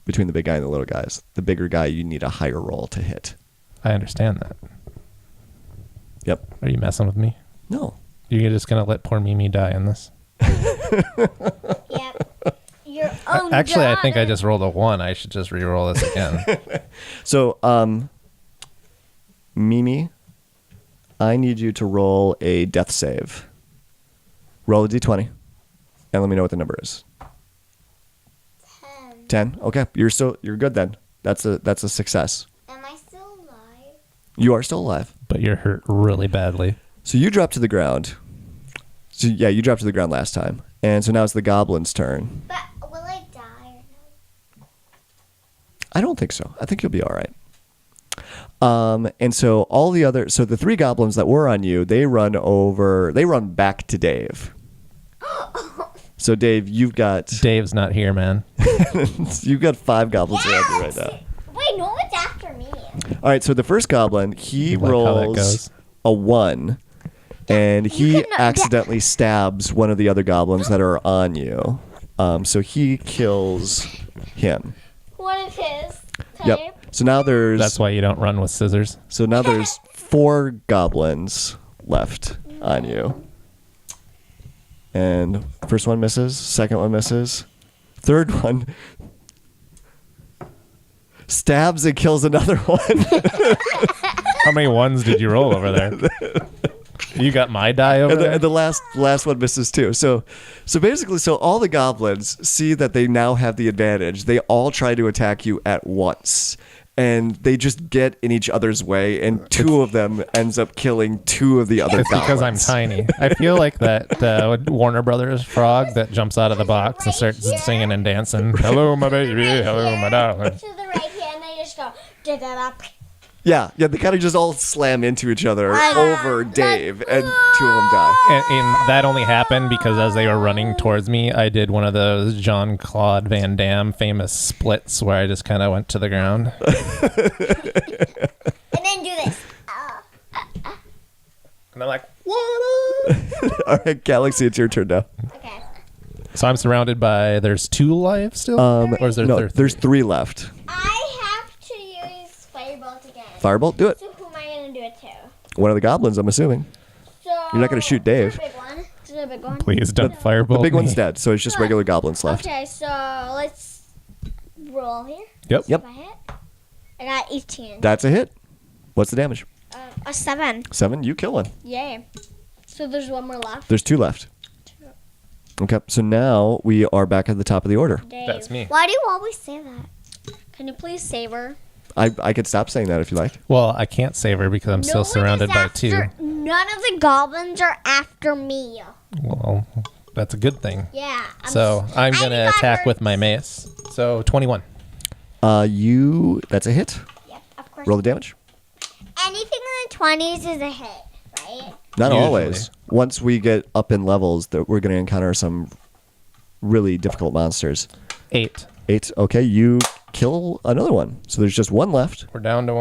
between the big guy and the little guys. The bigger guy, you need a higher roll to hit. I understand that. Yep. Are you messing with me? No. You're just going to let poor Mimi die in this? Yep. Your own Actually, I think I daughter. just rolled a 1. I should just re-roll this again. So, Mimi, I need you to roll a death save. Roll a d20, and let me know what the number is. 10. Okay, you're good then. That's a success. Am I still alive? You are still alive. But you're hurt really badly. So you drop to the ground. So yeah, you dropped to the ground last time, and so now it's the goblin's turn. But will I die or no? I don't think so. I think you'll be all right. And so the 3 goblins that were on you, they run back to Dave. So Dave, Dave's not here, man. you've got 5 goblins around you right now. Wait, no one's after me. All right, so the first goblin, he Like how that rolls goes. a 1, and he accidentally stabs one of the other goblins that are on you. So he kills him. One of his. Yep. So now That's why you don't run with scissors. So now there's 4 goblins left on you. And first one misses, second one misses, third one stabs and kills another one. How many ones did you roll over there? You got my die over there? And the last one misses too. So basically, all the goblins see that they now have the advantage. They all try to attack you at once. And they just get in each other's way, and 2 of them ends up killing 2 of the other It's goblins. because I'm tiny. I feel like that Warner Brothers frog that jumps out of the box and starts singing and dancing. Hello, my baby. Hello, my darling. To the right here, and they just go, da-da-da. Yeah, they kind of just all slam into each other over Dave, and 2 of them die. And that only happened because as they were running towards me, I did one of those Jean-Claude Van Damme famous splits where I just kind of went to the ground. And then do this. And I'm like, All right, Galaxy, it's your turn now. Okay. so I'm surrounded by, there's 2 live still? Or is there No, 30? there's 3 left. I have to use Firebolt again. Firebolt, do it. So who am I going to do it to? One of the goblins, I'm assuming. So You're not gonna shoot Dave. Is it a big one? Is it a big one? Please don't The firebolt big me. one's dead, so it's just regular goblins left. Okay, so let's roll here. Yep. Yep. If I hit. I got 18. That's a hit. What's the damage? A 7. 7, you kill one. Yay. So there's one more left. There's 2 left. Okay, so now we are back at the top of the order. Dave. That's me. Why do you always say that? Can you please save her? I could stop saying that if you like. Well, I can't save her because I'm still surrounded by 2. None of the goblins are after me. Well, that's a good thing. Yeah. So I'm going to attack with my mace. So 21. That's a hit. Yep, of course. Roll the damage. Anything in the 20s is a hit, right? Not Usually. always. Once we get up in levels, we're going to encounter some really difficult monsters. 8. 8. Okay, you kill another one. So there's just 1 left. We're down to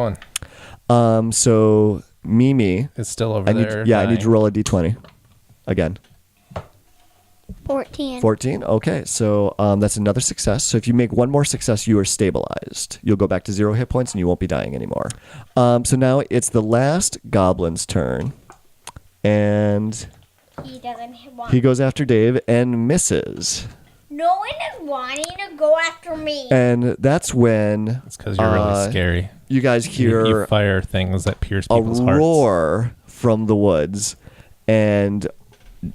1. So Mimi, It's still over I need there. I need to roll a d20 again. 14. 14. Okay, so that's another success. So if you make 1 more success, you are stabilized. You'll go back to 0 hit points, and you won't be dying anymore. So now it's the last goblin's turn, and He doesn't want. he goes after Dave and misses. No one is wanting to go after me. And that's when It's because you're really scary. you guys You hear fire things that pierce a people's hearts. roar from the woods, and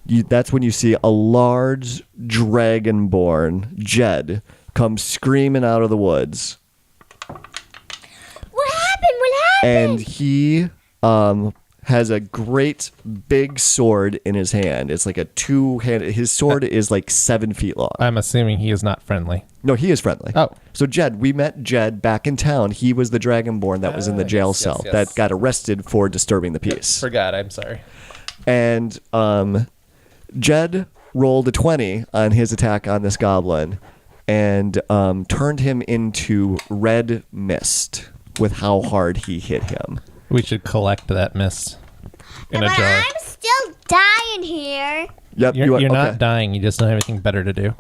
that's when you see a large dragonborn Jed come screaming out of the woods, What happened? What and happened? he has a great big sword in his hand. It's like a 2-handed. His sword is like 7 feet long. I'm assuming he is not friendly. No, he is friendly. Oh. So Jed, we met Jed back in town. He was the dragonborn that was in the jail yes, cell yes. that got arrested for disturbing the peace. Forgot. I'm sorry. And Jed rolled a 20 on his attack on this goblin and turned him into red mist with how hard he hit him. We should collect that mist in a But jar. I'm still dying here. Yep, You're okay. not dying. You just don't have anything better to do.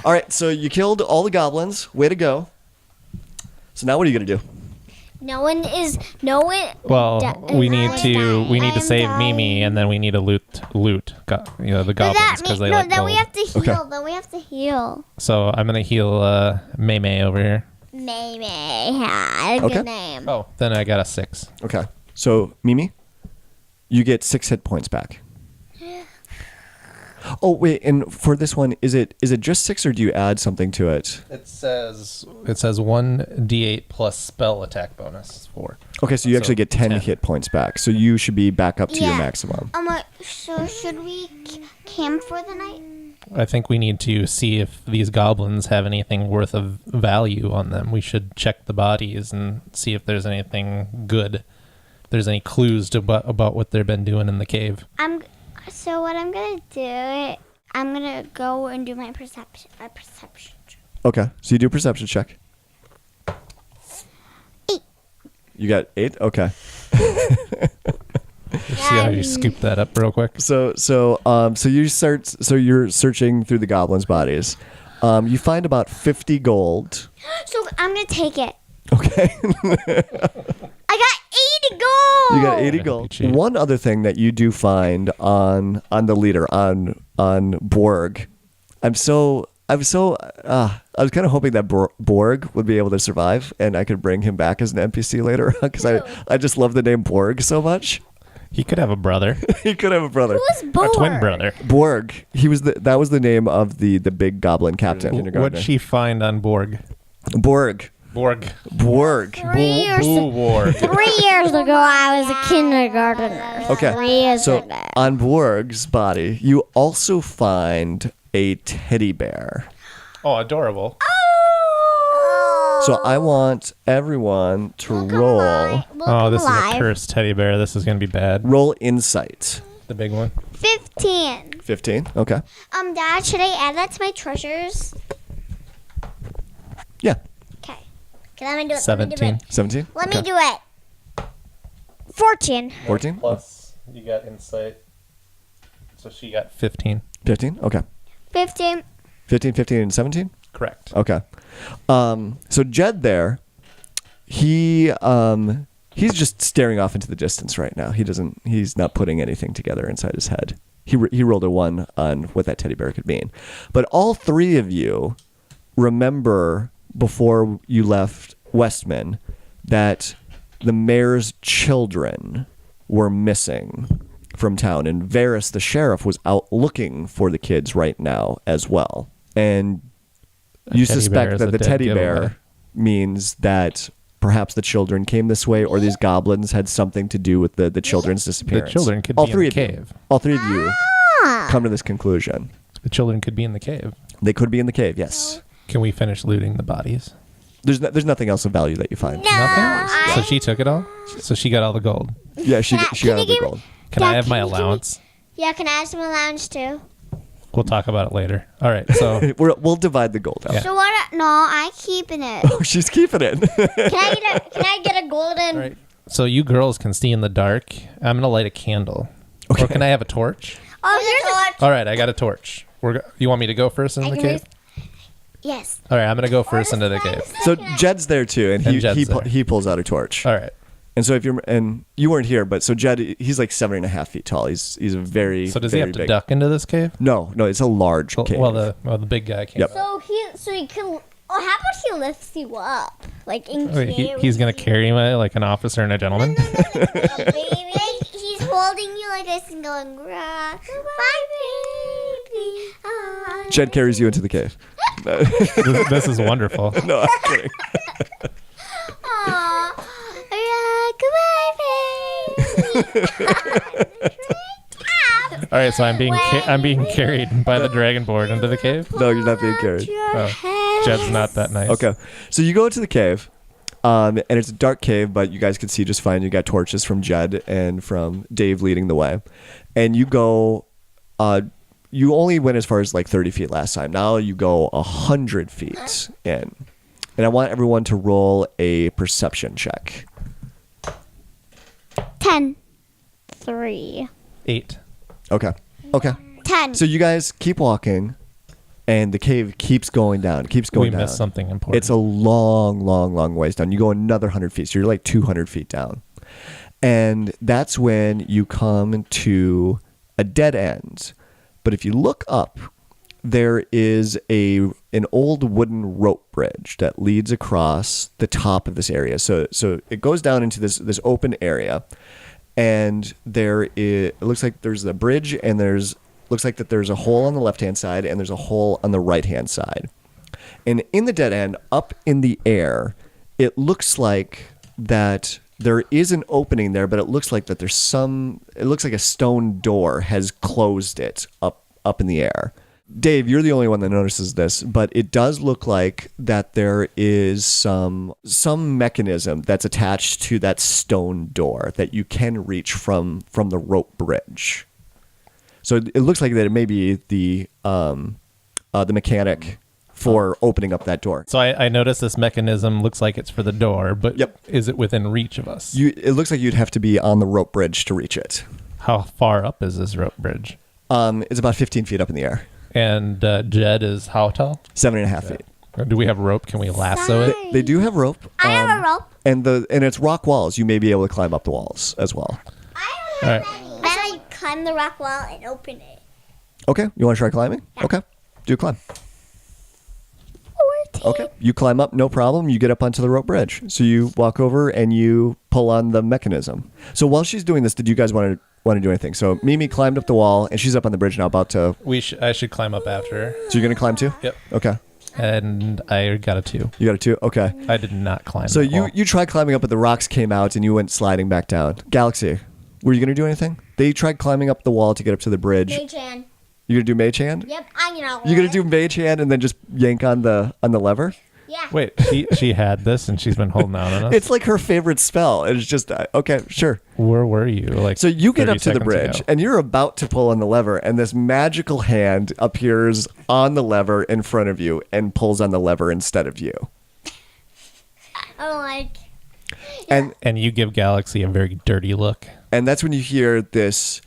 All right, so you killed all the goblins. Way to go. So now what are you going to do? No one is. No one. Well, we need to I'm save dying. Mimi, and then we need to loot the But goblins because they no, like then gold. we have to heal. Okay. Then we have to heal. So I'm gonna heal May over here. Maybe. Yeah, a Okay. good name. Oh, then I got a 6. Okay. So, Mimi, you get 6 hit points back. Oh, wait, and for this one, is it just 6 or do you add something to it? It says 1d8 plus spell attack bonus 4. Okay, so you actually get 10 10. hit points back. So you should be back up to your Yeah. maximum. So should we camp for the night? I think we need to see if these goblins have anything worth of value on them. We should check the bodies and see if there's anything good. If there's any clues to about what they've been doing in the cave. So what I'm gonna do, I'm gonna go and do my perception. Check. Okay, so you do a perception check. 8. You got 8? Okay. See how you scoop that up real quick. So you're searching through the goblins' bodies. You find about 50 gold. So I'm gonna take it. Okay. I got 80 gold. You got 80 gold. cheap. One other thing that you do find on the leader on Borg. I was kind of hoping that Borg would be able to survive and I could bring him back as an NPC later because I just love the name Borg so much. He could have a brother. He could have a brother. Who's Borg? A twin brother. Borg. That was the name of the big goblin captain. What'd she find on Borg? Borg. 3 years, Borg. 3 years ago, I was a kindergartner. Okay. 3 years So ago. on Borg's body, you also find a teddy bear. Oh, adorable. So I want everyone to roll Oh, this is a cursed teddy bear. This is going to be bad. roll insight. The big one. 15. 15. Okay. Dad, should I add that to my treasures? Yeah. Okay. Let me do it. 17. 17. Let me do it. 14. 14. Plus, you got insight. So she got 15. 15. Okay. 15. 15, 15, and 17. Correct. Okay. So Jed there, he's just staring off into the distance right now. He's not putting anything together inside his head. He rolled a 1 on what that teddy bear could mean. But all 3 of you remember before you left Westmin that the mayor's children were missing from town, and Varys, the sheriff, was out looking for the kids right now as well. And you suspect that the teddy bear means that perhaps the children came this way, or these goblins had something to do with the children's disappearance. The children could all be three in the of you- cave. All 3 of you come to this conclusion. The children could be in the cave. They could be in the cave, yes. Can we finish looting the bodies? There's nothing else of value that you find. Nothing? So she took it all? So she got all the gold. Yeah, she got can all you the give me- gold. Can Dad, I have my can you give me- allowance? Yeah, can I have some allowance too? We'll talk about it later. All right. So We'll divide the gold out. Yeah. So what? No, I keeping it. Oh, she's keeping it. Can I get a golden? all right. So you girls can see in the dark. I'm gonna light a candle. Okay. Or can I have a torch? Oh, here's a. All right, I got a torch. You want me to go first in the can cave? Yes. All right, I'm gonna go first into the cave. So Jed's there too, and And Jed's there. he pulls out a torch. All right. And so you weren't here, but so Jed, he's like 7.5 feet tall. He's a very So does he very have to big. duck into this cave? No, it's a large cave. Well, the big guy can't. Yep. So he can. Oh, how about he lifts you up, like in He's gonna carry me like an officer and a gentleman. baby. Like, he's holding you like this and going, rock, my baby. Jed carries you into the cave. This is wonderful. No, I'm kidding. Aw, rock, my baby. All right, so I'm being carried by the dragonborn into the cave. No, you're not being carried. Oh, Jed's not that nice. Okay, so you go into the cave, and it's a dark cave, but you guys can see just fine. You got torches from Jed and from Dave leading the way, and you go. You only went as far as like 30 feet last time. Now you go 100 feet in, and I want everyone to roll a perception check. 10. 3. 8. Okay. 10. So you guys keep walking, and the cave keeps going down. It keeps going We down. missed something important. It's a long ways down. You go another 100 feet, so you're like 200 feet down. And that's when you come to a dead end. But if you look up, there is an old wooden rope bridge that leads across the top of this area. So it goes down into this open area, and it looks like there's a bridge, and looks like that there's a hole on the left-hand side, and there's a hole on the right-hand side. And in the dead end, up in the air, it looks like that there is an opening there, but it looks like that it looks like a stone door has closed it up in the air. Dave, you're the only one that notices this, but it does look like that there is some mechanism that's attached to that stone door that you can reach from the rope bridge. So it looks like that it may be the mechanic for opening up that door. So I noticed this mechanism looks like it's for the door, but is it within reach of us? It looks like you'd have to be on the rope bridge to reach it. How far up is this rope bridge? It's about 15 feet up in the air. And Jed is how tall? 7.5 feet. Do we have rope? Can we lasso it? They do have rope. I have a rope. And it's rock walls. You may be able to climb up the walls as well. I All don't right. have any. Then I climb the rock wall and open it. Okay. You want to try climbing? Yeah. Okay. Do climb. 14. Okay. You climb up, no problem. You get up onto the rope bridge. So you walk over and you pull on the mechanism. So while she's doing this, did you guys want to do anything? So Mimi climbed up the wall and she's up on the bridge now, about to. I should climb up after her. So you're gonna climb too? Yep. Okay. And I got a 2. You got a 2. Okay. I did not climb. So that wall. you tried climbing up, but the rocks came out and you went sliding back down. Galaxy, were you gonna do anything? They tried climbing up the wall to get up to the bridge. Mage hand. You gonna do mage hand? Yep, I'm gonna. You gonna do mage hand and then just yank on the lever? Yeah. Wait, she had this and she's been holding out on us. It's like her favorite spell. It's just okay, sure. Where were you? Like, So you get 30 up to the seconds bridge ago. and you're about to pull on the lever, and this magical hand appears on the lever in front of you and pulls on the lever instead of you. I'm like. And you give Galaxy a very dirty look. And that's when you hear this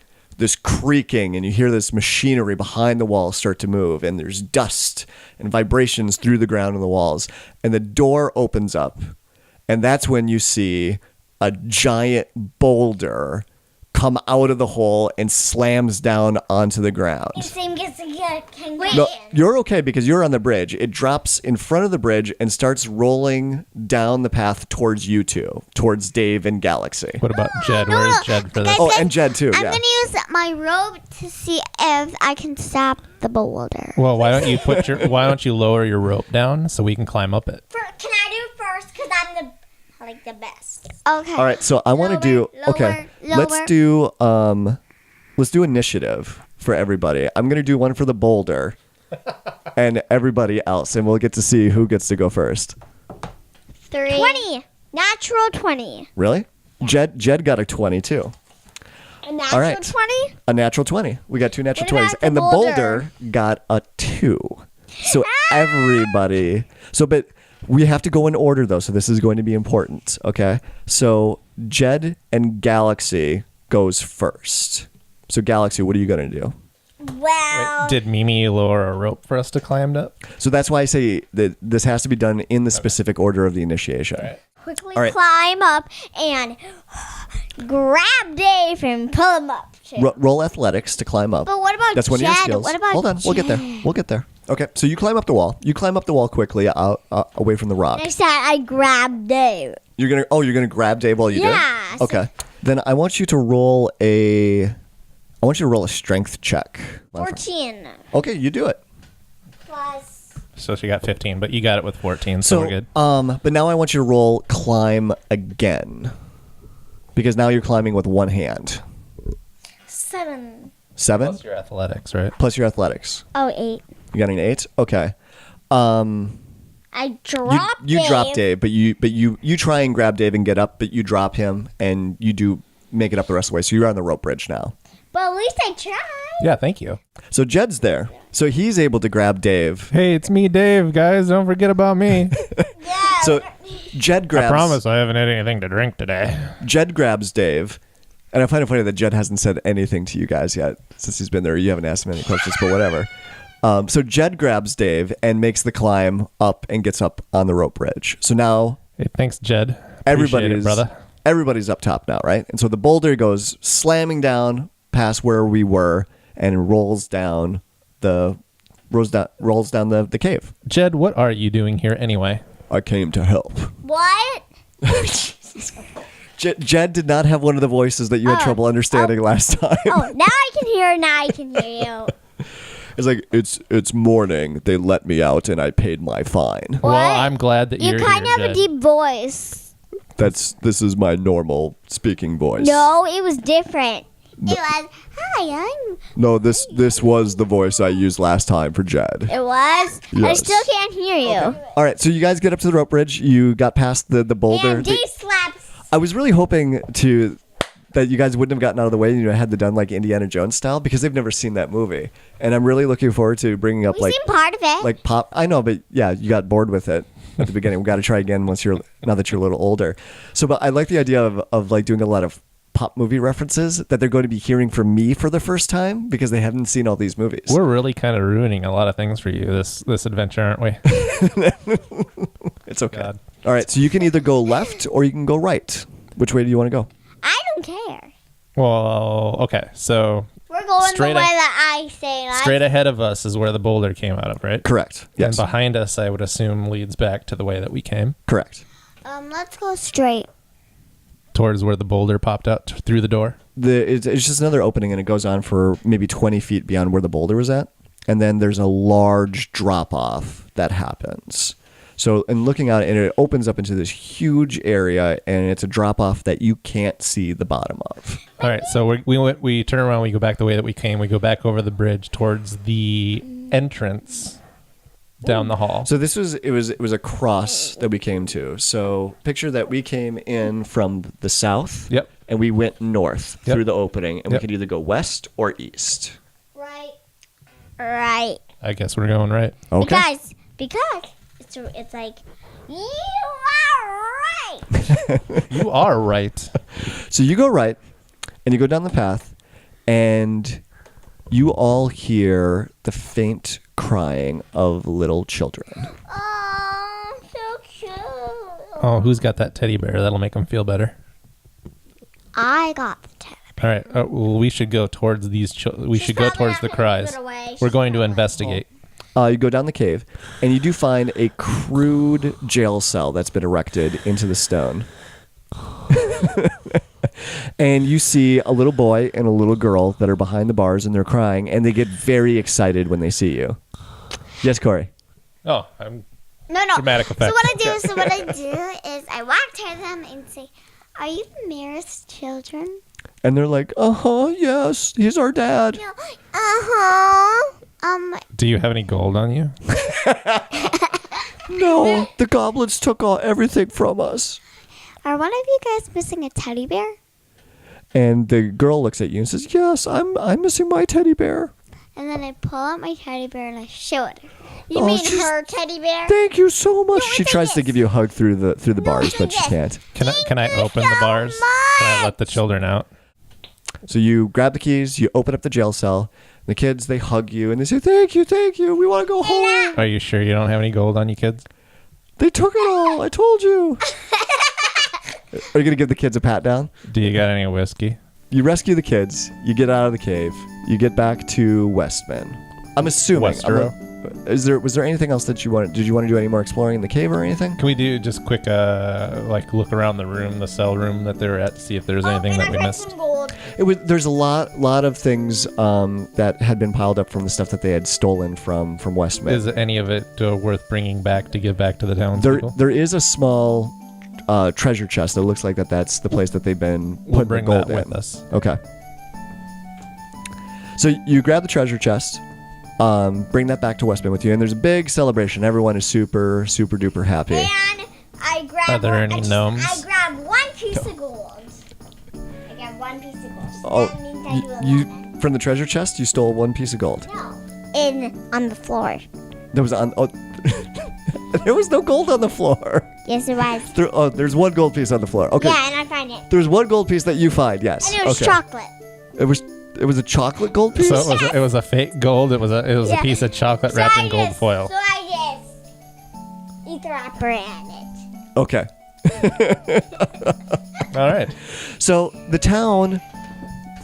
creaking, and you hear this machinery behind the wall start to move, and there's dust and vibrations through the ground and the walls, and the door opens up, and that's when you see a giant boulder come out of the hole and slams down onto the ground. Same gets a can No, you're okay because you're on the bridge. It drops in front of the bridge and starts rolling down the path towards you two, towards Dave and Galaxy. What about Jed? Where's Jed for this? Oh, and Jed too. I'm Yeah. gonna use my rope to see if I can stop the boulder. Well, why don't you lower your rope down so we can climb up it? Can I do first? Because I'm the best. Okay. All right, so I want to do okay. Let's do initiative for everybody. I'm gonna do one for the boulder, and everybody else, and we'll get to see who gets to go first. 20. Natural 20. Really? Jed got a 20 too. A natural right. 20? A natural 20. We got 2 natural What 20s, about the and the boulder? boulder got a 2. So everybody. But we have to go in order though, so this is going to be important. Okay. So Jed and Galaxy goes first. So Galaxy, what are you gonna do? Well, Did Mimi lower a rope for us to climb up? So that's why I say that this has to be done in the specific order of the initiation. All right. quickly all right. climb up and grab Dave and pull him up. Roll athletics to climb up. But what about That's one of your Jed? skills. What about Hold on, we'll get there. Jed? We'll get there. Okay, so you climb up the wall. You climb up the wall quickly, out away from the rock. I said I grabbed Dave. You're gonna grab Dave while you Yeah, do it? Okay. Then I want you to roll a strength check. 14 Okay, you do it. plus. So she got 15, but you got it with 14, so we're good. But now I want you to roll climb again. Because now you're climbing with one hand. 7. 7? Plus your athletics, right? Plus your athletics. Oh, 8. You got an 8? Okay. I dropped you Dave. drop Dave, but you try and grab Dave and get up, but you drop him and you do make it up the rest of the way. So you're on the rope bridge now. But at least I tried. Yeah, thank you. So Jed's there. So he's able to grab Dave. Hey, it's me, Dave, guys. Don't forget about me. Yeah. So Jed grabs I promise I haven't had anything to drink today. Jed grabs Dave. And I find it funny that Jed hasn't said anything to you guys yet since he's been there. You haven't asked him any questions, but whatever. So Jed grabs Dave and makes the climb up and gets up on the rope bridge. So now Hey, thanks, Jed. Appreciate it, brother. everybody's up top now, right? And so the boulder goes slamming down past where we were and rolls down the cave. Jed, what are you doing here anyway? I came to help. What? Jed did not have one of the voices that you had trouble understanding last time. Oh, now I can hear. Now I can hear you. It's like it's morning. They let me out and I paid my fine. Well, What? I'm glad that You you're kind of here, have a Jed. deep voice. This is my normal speaking voice. No, it was different. It was, hi, I'm... No, this was the voice I used last time for Jed. It was? I Yes. still can't hear you. All right, so you guys get up to the rope bridge. You got past the boulder. And D slaps. I was really hoping that you guys wouldn't have gotten out of the way and had the done like Indiana Jones style because they've never seen that movie. And I'm really looking forward to bringing up We've seen part of it. like pop. I know, but yeah, you got bored with it at the beginning. We got to try again now that you're a little older. So, but I like the idea of like doing a lot of pop movie references that they're going to be hearing from me for the first time because they haven't seen all these movies. We're really kind of ruining a lot of things for you this adventure, aren't we? It's okay. God. All right, so you can either go left or you can go right. Which way do you want to go? I don't care. Well, okay. So We're going Straight the way up- that I say. straight ahead of us is where the boulder came out of, right? Correct. Yes. And behind us, I would assume, leads back to the way that we came, Correct. Let's go straight. towards where the boulder popped out through the door. It's just another opening, and it goes on for maybe 20 feet beyond where the boulder was at. And then there's a large drop-off that happens. So, and looking out, and it opens up into this huge area, and it's a drop-off that you can't see the bottom of. All right, so we turn around, we go back the way that we came. We go back over the bridge towards the entrance down the hall. So it was a cross that we came to. So picture that we came in from the south. Yep. And we went north Yep. through the opening, and we Yep. could either go west or east. Right. I guess we're going right. Okay. Because it's like, you are right. You are right. So you go right, and you go down the path, and you all hear the faint crying of little children. Oh, so cute. Oh, who's got that teddy bear? That'll make them feel better. I got the teddy. All right. Well, we should go towards these. We should go towards the cries. We're going to investigate. You go down the cave, and you do find a crude jail cell that's been erected into the stone. And you see a little boy and a little girl that are behind the bars, and they're crying, and they get very excited when they see you. Yes, Corey? Oh, I'm No. Dramatic effect. So what I do is I walk to them and say, "Are you the mayor's children?" And they're like, yes, he's our dad. No. Uh-huh. Do you have any gold on you? No, the goblins took all everything from us. Are one of you guys missing a teddy bear? And the girl looks at you and says, yes, I'm missing my teddy bear. And then I pull out my teddy bear and I show it. You Oh, mean she's- her teddy bear? Thank you so much. No, She it's tries like to this. give you a hug through the bars, it's but like she this. can't. Can I open the bars? Can I let the children out? So you grab the keys, you open up the jail cell. The kids, they hug you and they say, thank you. We want to go home. Are you sure you don't have any gold on you, kids? They took it all. I told you. Are you going to give the kids a pat down? Do you got any whiskey? You rescue the kids. You get out of the cave. You get back to Westmin. I'm assuming. Westeros? Was there anything else that you wanted? Did you want to do any more exploring in the cave or anything? Can we do just quick, look around the room, the cell room that they're at, to see if there's anything that we missed? There's a lot of things that had been piled up from the stuff that they had stolen from Westmin. Is any of it worth bringing back to give back to the townspeople? There is a small treasure chest that looks like that's the place that they've been putting We'll bring the gold that with in. us. Okay. So you grab the treasure chest, bring that back to Westmin with you, and there's a big celebration. Everyone is super, super duper happy. And I grab. Are there any gnomes? I grab one piece of gold. I grab one piece of gold. So Oh, that means I do you 11. from the treasure chest, you stole one piece of gold. No. On the floor. There was there was no gold on the floor. Yes, it was. There's one gold piece on the floor. Okay. Yeah, and I find it. There's one gold piece that you find. Yes. And it was okay. chocolate. It was a chocolate gold piece. So it was a fake gold. It was a Yeah. piece of chocolate wrapped in gold foil. So I just eat the wrapper and it. Okay. All right. So the town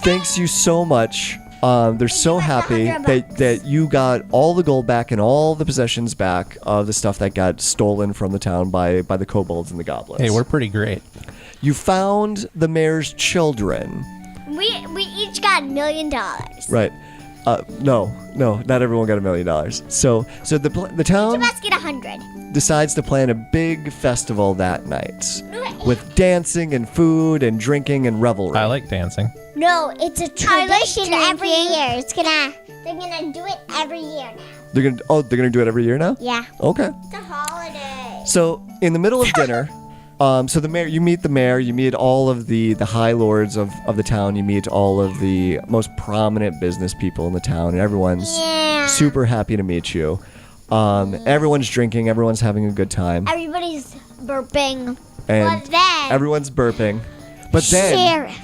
thanks you so much. They're so like happy $100. that you got all the gold back and all the possessions back of the stuff that got stolen from the town by the kobolds and the goblins. Hey, we're pretty great. You found the mayor's children. We each got $1 million. Right. No, not everyone got $1 million. So the Each town of us get 100. decides to plan a big festival that night with dancing and food and drinking and revelry. I like dancing. No, it's a tradition every year. They're gonna do it every year now. They're gonna do it every year now? Yeah. Okay. It's a holiday. So in the middle of dinner, so the mayor, you meet all of the high lords of the town, you meet all of the most prominent business people in the town, and everyone's super happy to meet you. Everyone's drinking, everyone's having a good time, Everybody's burping. and But then, everyone's burping. But Sheriff.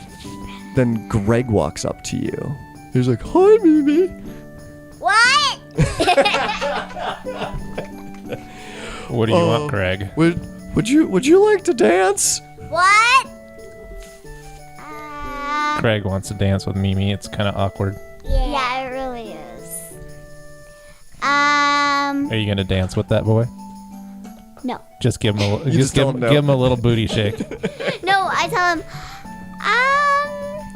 then Greg walks up to you. He's like, "Hi, Mimi." What? What do you want, Greg? Would you like to dance? What? Greg wants to dance with Mimi. It's kind of awkward. Yeah, it really is. Are you gonna dance with that boy? No. Just give him a just tell him no. give him a little booty shake. No, I tell him,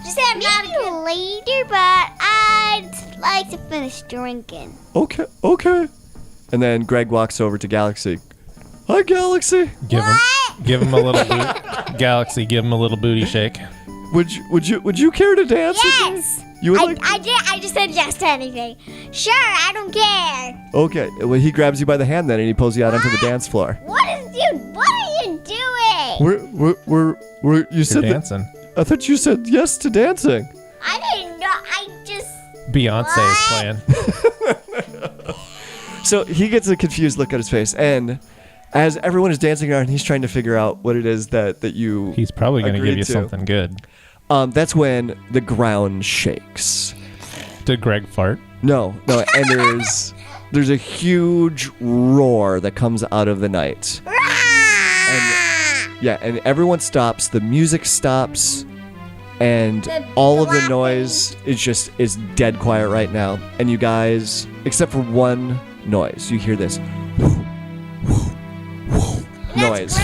just say maybe later, but I'd like to finish drinking. Okay. And then Greg walks over to Galaxy. Hi, Galaxy. Give him a little Galaxy. Give him a little booty shake. Would you care to dance with me? Yes. You would like? I just said yes to anything. Sure, I don't care. Okay. Well, he grabs you by the hand then, and he pulls you out onto the dance floor. What are you doing? We're you said that, Dancing. I thought you said yes to dancing. I didn't know. I just. Beyonce is playing. So he gets a confused look on his face, and as everyone is dancing around, he's trying to figure out what it is that you. He's probably going to give agreed you to. something good. That's when the ground shakes. Did Greg fart? No, and there's a huge roar that comes out of the night. And everyone stops, the music stops, and all of the noise is dead quiet right now. And you guys, except for one noise, you hear this noise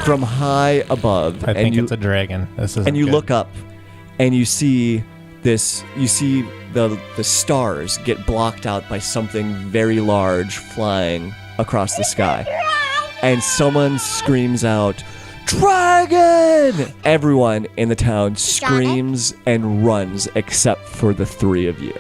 from high above. I think it's a dragon. This is. And you look up, and you see this. You see the stars get blocked out by something very large flying across the sky, and someone screams out, "Dragon!" Everyone in the town screams and runs except for the three of you.